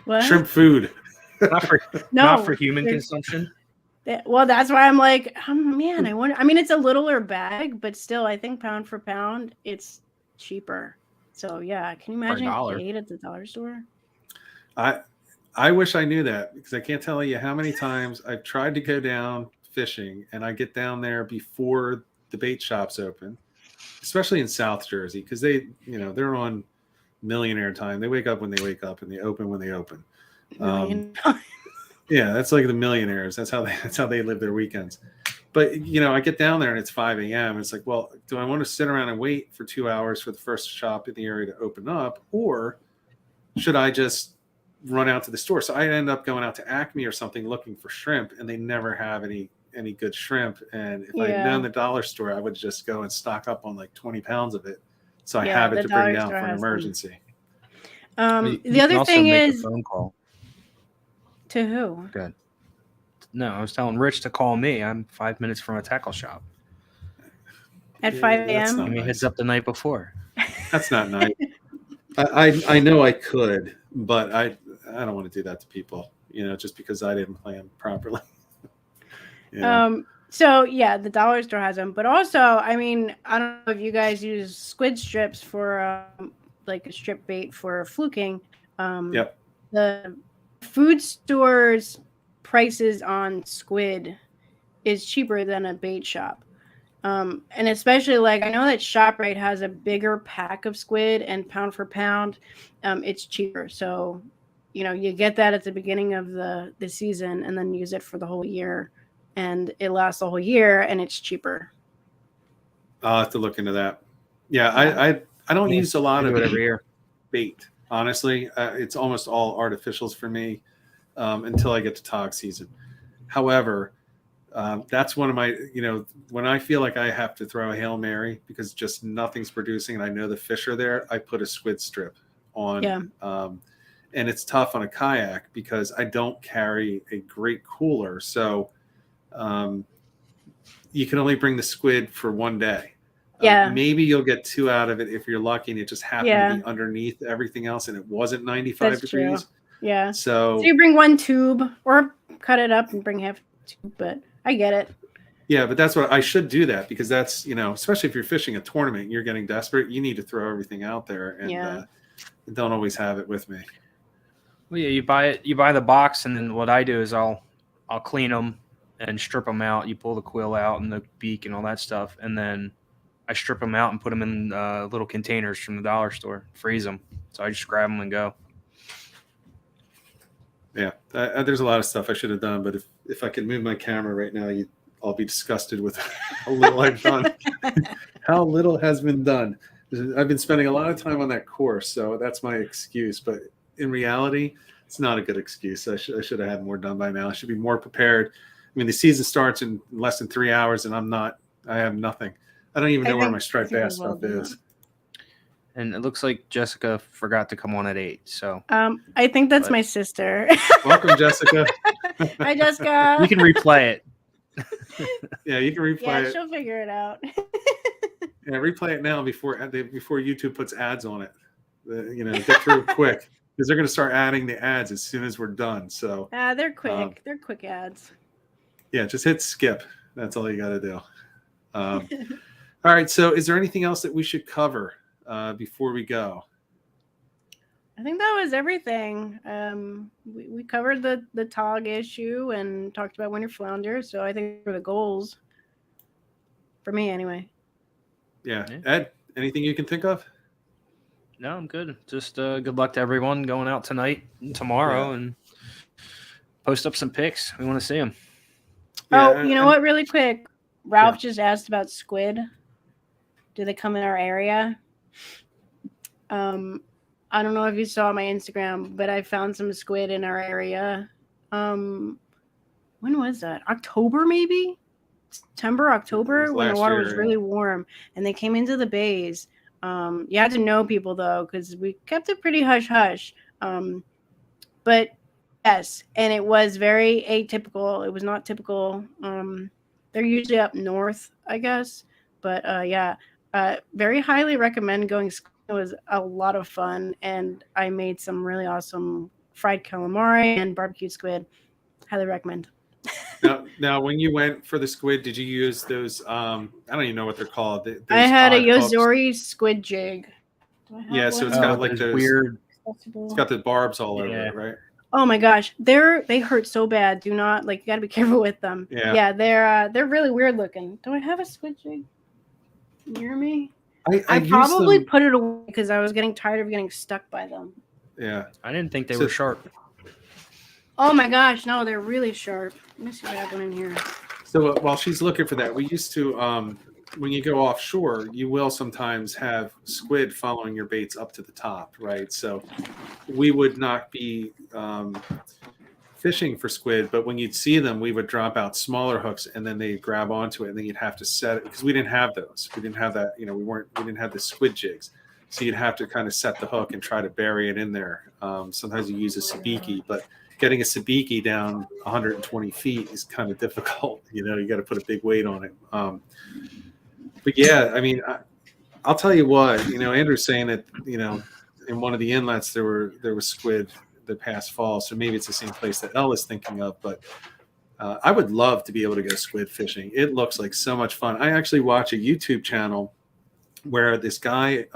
What? Shrimp food. Not for No, not for human they're- consumption. Well, that's why I'm like, oh, man, I wonder. I mean, it's a littler bag, but still, I think pound for pound, it's cheaper. So yeah, can you imagine if $1? they ate at the dollar store? I wish I knew that, because I can't tell you how many times I've tried to go down fishing and I get down there before the bait shops open, especially in South Jersey, because they're on millionaire time. They wake up when they wake up and they open when they open. Yeah, that's like the millionaires. That's how they live their weekends. But I get down there and it's 5 a.m. It's like, well, do I want to sit around and wait for 2 hours for the first shop in the area to open up, or should I just run out to the store? So I end up going out to Acme or something looking for shrimp, and they never have any good shrimp. And if I had known the dollar store, I would just go and stock up on like 20 pounds of it, so I have it to bring down for an emergency. The other thing is, a phone call. To who? Good. No, I was telling Rich to call me. I'm 5 minutes from a tackle shop. At 5 a.m. Give me a heads up the night before. That's not nice. I know I could, but I don't want to do that to people, just because I didn't plan properly. So yeah, the dollar store has them, but also, I mean, I don't know if you guys use squid strips for like a strip bait for fluking. Yep. The food store's prices on squid is cheaper than a bait shop. And especially, like, I know that ShopRite has a bigger pack of squid, and pound for pound, it's cheaper. So, you get that at the beginning of the season and then use it for the whole year, and it lasts the whole year and it's cheaper. I'll have to look into that. Yeah. I don't use a lot of every year. Bait. Honestly, it's almost all artificials for me until I get to tog season. However, that's one of my, when I feel like I have to throw a Hail Mary because just nothing's producing and I know the fish are there, I put a squid strip on. Yeah. And it's tough on a kayak because I don't carry a great cooler. So you can only bring the squid for one day. Yeah. Maybe you'll get 2 out of it if you're lucky and it just happened to be underneath everything else and it wasn't 95 degrees. True. Yeah. So you bring one tube or cut it up and bring half a tube, but I get it. Yeah, but that's what I should do that, because that's, especially if you're fishing a tournament, you're getting desperate, you need to throw everything out there, and don't always have it with me. Well, yeah, you buy the box, and then what I do is I'll clean them and strip them out. You pull the quill out and the beak and all that stuff, and then I strip them out and put them in little containers from the dollar store, freeze them. So I just grab them and go. Yeah, there's a lot of stuff I should have done, but if I could move my camera right now, I'll be disgusted with how little I've done. How little has been done. I've been spending a lot of time on that course, so that's my excuse. But in reality, it's not a good excuse. I should have had more done by now. I should be more prepared. I mean, the season starts in less than 3 hours, and I have nothing. I don't even know where my striped bass stuff is. And it looks like Jessica forgot to come on at 8. So I think that's my sister. Welcome, Jessica. Hi, Jessica. You can replay it. Yeah, you can replay it. Yeah, she'll figure it out. Yeah, replay it now before YouTube puts ads on it. Get through it quick, because they're going to start adding the ads as soon as we're done. So they're quick. They're quick ads. Yeah, just hit skip. That's all you got to do. All right. So, is there anything else that we should cover before we go? I think that was everything. We covered the tog issue and talked about winter flounder. So I think for the goals, for me anyway. Yeah. Ed, anything you can think of? No, I'm good. Just good luck to everyone going out tonight and tomorrow, and post up some pics. We want to see them. Oh, Yeah, you know and- what? Really quick, Ralph just asked about squid. Do they come in our area? I don't know if you saw my Instagram, but I found some squid in our area. When was that? October, maybe? September, It October, was when the last water year, was yeah. really warm, and they came into the bays. You had to know people though, because we kept it pretty hush hush. But yes, and it was very atypical. It was not typical. They're usually up north, I guess. But yeah, very highly recommend going. It was a lot of fun, and I made some really awesome fried calamari and barbecued squid. Highly recommend. Now, when you went for the squid, did you use those? I don't even know what they're called. I Those had a odd hooks? Yozori squid jig. Do I have Yeah, so one? it's got like those those weird. It's got the barbs all over Yeah. it, right? Oh my gosh, they hurt so bad. Do not you got to be careful with them. Yeah. They're really weird looking. Do I have a squid jig near me? I used probably them- put it away because I was getting tired of getting stuck by them. Yeah. I didn't think they So- were sharp. Oh my gosh, no, they're really sharp. Let me see what I have one in here. So while she's looking for that, we used to, when you go offshore, you will sometimes have squid following your baits up to the top, right? So we would not be fishing for squid, but when you'd see them, we would drop out smaller hooks and then they'd grab onto it, and then you'd have to set it because we didn't have those. We didn't have that, we didn't have the squid jigs. So you'd have to kind of set the hook and try to bury it in there. Sometimes you use a sabiki, but getting a sabiki down 120 feet is kind of difficult. You got to put a big weight on it. But yeah, I mean, I'll tell you what, Andrew's saying that, in one of the inlets there was squid the past fall. So maybe it's the same place that Elle is thinking of, but I would love to be able to go squid fishing. It looks like so much fun. I actually watch a YouTube channel where this guy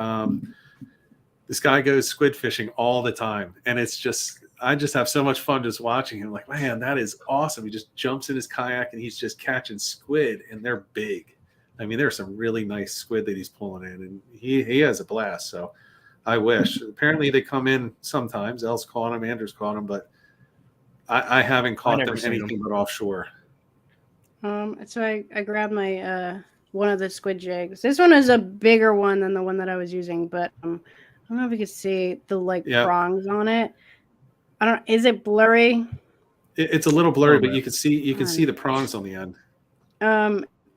goes squid fishing all the time. And I just have so much fun just watching him. Like, man, that is awesome. He just jumps in his kayak and he's just catching squid, and they're big. I mean, there's some really nice squid that he's pulling in, and he has a blast. So I wish. Apparently they come in sometimes. Elle's caught them, Andrew's caught them, but I haven't caught them anything but offshore. So I grabbed my one of the squid jigs. This one is a bigger one than the one that I was using, but I don't know if you can see the prongs on it. Is it blurry? It's a little blurry, but you can see the prongs on the end.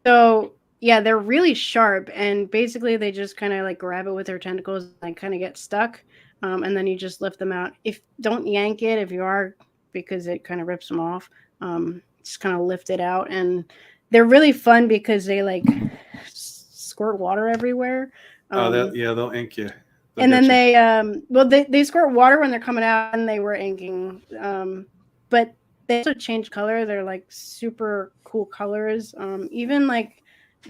So yeah, they're really sharp, and basically they just kind of grab it with their tentacles and kind of get stuck. And then you just lift them out. Don't yank it if you are, because it kind of rips them off. Just kind of lift it out, and they're really fun because they squirt water everywhere. They'll ink you. And then they squirt water when they're coming out, and they were inking. But they also change color. They're super cool colors. Even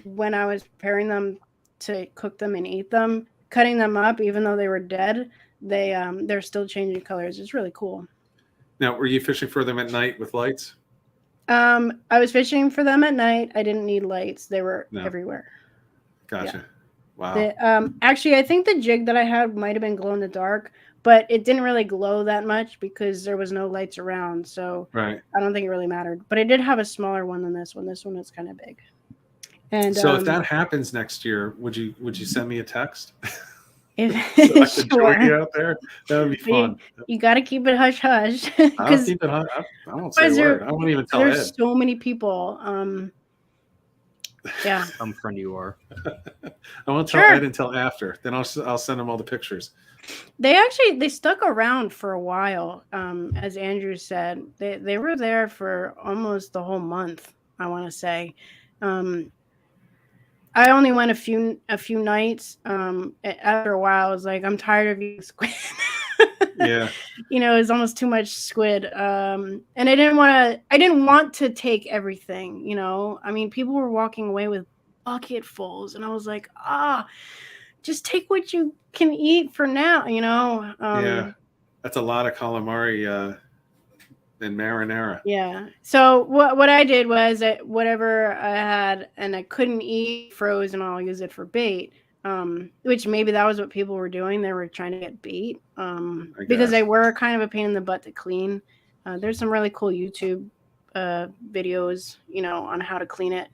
when I was preparing them to cook them and eat them, cutting them up, even though they were dead, they're still changing colors. It's really cool. Now, were you fishing for them at night with lights? I was fishing for them at night. I didn't need lights. They were everywhere. Gotcha. Yeah. Wow. Actually, I think the jig that I had might have been glow in the dark, but it didn't really glow that much because there was no lights around. So right. I don't think it really mattered. But I did have a smaller one than this one. This one is kind of big. And so if that happens next year, would you send me a text? If, so I could join you out there? That would be fun. You got to keep it hush hush. I'll keep it hush. I won't say a word. I won't even tell Ed. There's so many people. Yeah. Some friend you are. I won't tell Ed until after. Then I'll send him all the pictures. They stuck around for a while. As Andrew said, they were there for almost the whole month, I want to say. I only went a few nights. After a while, I was like, I'm tired of eating squid. Yeah. It was almost too much squid. And I didn't want to take everything, I mean, people were walking away with bucketfuls, and I was like, just take what you can eat for now, yeah. That's a lot of calamari and marinara. Yeah. So what I did was whatever I had and I couldn't eat frozen, I'll use it for bait. Which maybe that was what people were doing. They were trying to get bait. Because they were kind of a pain in the butt to clean. There's some really cool YouTube videos, on how to clean it.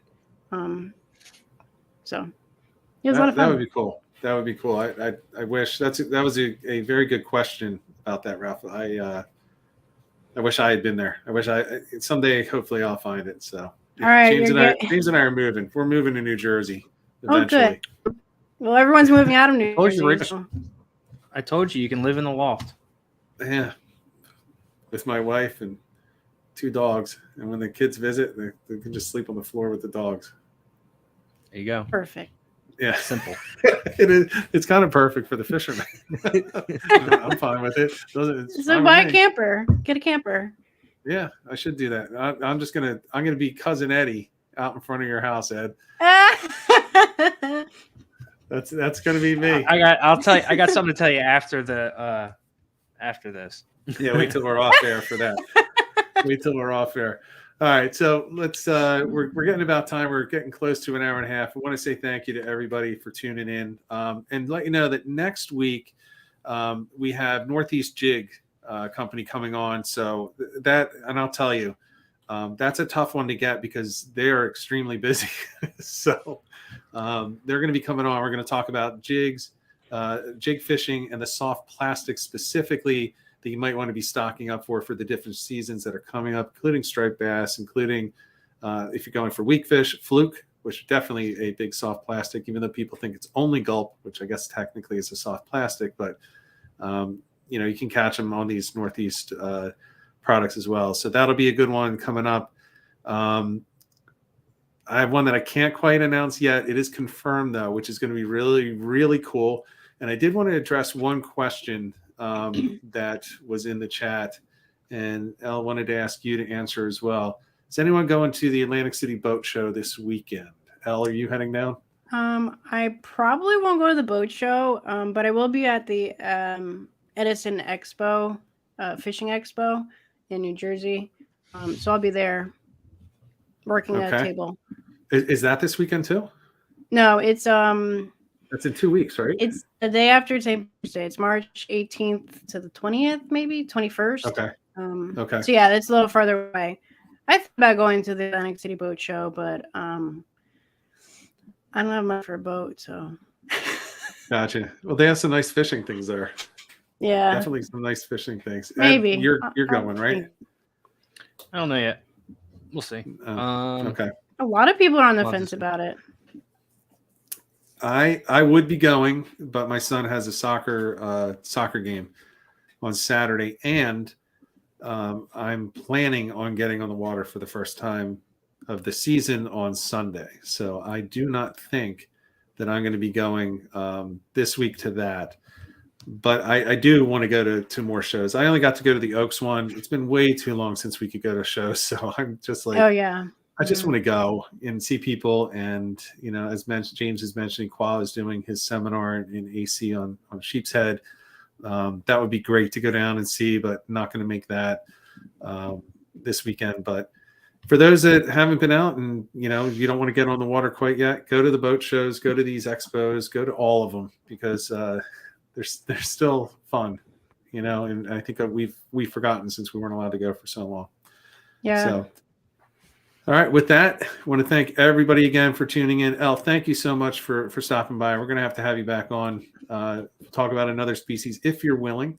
So it was a lot of fun. That would be cool. That would be cool. I wish that was a very good question about that, Ralph. I wish I had been there. I wish someday, hopefully I'll find it. So all right, James and I are moving. We're moving to New Jersey eventually. Oh, good. Well, everyone's moving out of New Jersey. Rich. I told you can live in the loft. Yeah. With my wife and 2 dogs. And when the kids visit, they can just sleep on the floor with the dogs. There you go. Perfect. Yeah. Simple. It's kind of perfect for the fishermen. I'm fine with it. So buy a camper. Get a camper. Yeah, I should do that. I'm gonna be Cousin Eddie out in front of your house, Ed. That's gonna be me. I got something to tell you after this. Yeah, wait till we're off air for that. Wait till we're off air. All right, so let's. We're getting about time. We're getting close to an hour and a half. I want to say thank you to everybody for tuning in, and let you know that next week we have Northeast Jig Company coming on. So and I'll tell you, that's a tough one to get because they are extremely busy. So they're going to be coming on. We're going to talk about jigs, jig fishing, and the soft plastic specifically that you might want to be stocking up for the different seasons that are coming up, including striped bass, including if you're going for weak fish, Fluke, which is definitely a big soft plastic, even though people think it's only gulp, which I guess technically is a soft plastic, but you can catch them on these Northeast products as well. So that'll be a good one coming up. I have one that I can't quite announce yet. It is confirmed though, which is going to be really, really cool. And I did want to address one question that was in the chat, and Elle wanted to ask you to answer as well. Is anyone going to the Atlantic City Boat Show this weekend? Elle, are you heading down? I probably won't go to the boat show, but I will be at the Edison Expo, Fishing Expo in New Jersey. So I'll be there working at a table. Is that this weekend too? No, it's That's in 2 weeks, right? It's the day after St. Patrick's Day. It's March 18th to the 20th, maybe 21st. Okay. Okay. So yeah, it's a little farther away. I thought about going to the Atlantic City Boat Show, but I don't have money for a boat, so. Gotcha. Well, they have some nice fishing things there. Yeah. Definitely some nice fishing things. Maybe. Ed, you're going, right? I don't know yet. We'll see. Okay. A lot of people are on the fence about it. I would be going, but my son has a soccer game on Saturday, and I'm planning on getting on the water for the first time of the season on Sunday. So I do not think that I'm going to be going this week to that. But I do want to go to more shows. I only got to go to the Oaks one. It's been way too long since we could go to shows. So I'm just like, oh yeah. I just want to go and see people. And, as mentioned, James is mentioning, Qual is doing his seminar in AC on Sheep's Head. That would be great to go down and see, but not going to make that this weekend. But for those that haven't been out and, you don't want to get on the water quite yet, go to the boat shows, go to these expos, go to all of them, because they're still fun, and I think we've forgotten since we weren't allowed to go for so long. Yeah. So, all right. With that, I want to thank everybody again for tuning in. Elle, thank you so much for stopping by. We're going to have you back on, talk about another species if you're willing.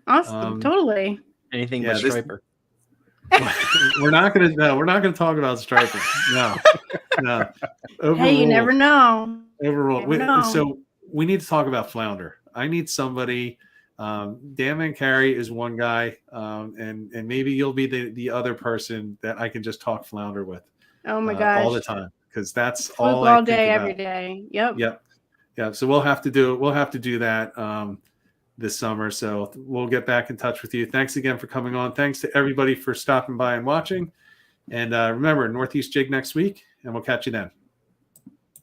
Awesome. Totally. Anything but striper. We're not going to talk about striper. No. Overruled. Hey, you never know. Overruled. So we need to talk about flounder. I need somebody. Dan Van Carey is one guy, and maybe you'll be the other person that I can just talk flounder with. Oh my gosh, all the time, because that's Fluke all day, every day. Yep. So we'll have to do that this summer. So we'll get back in touch with you. Thanks again for coming on. Thanks to everybody for stopping by and watching. And remember, Northeast Jig next week, and we'll catch you then.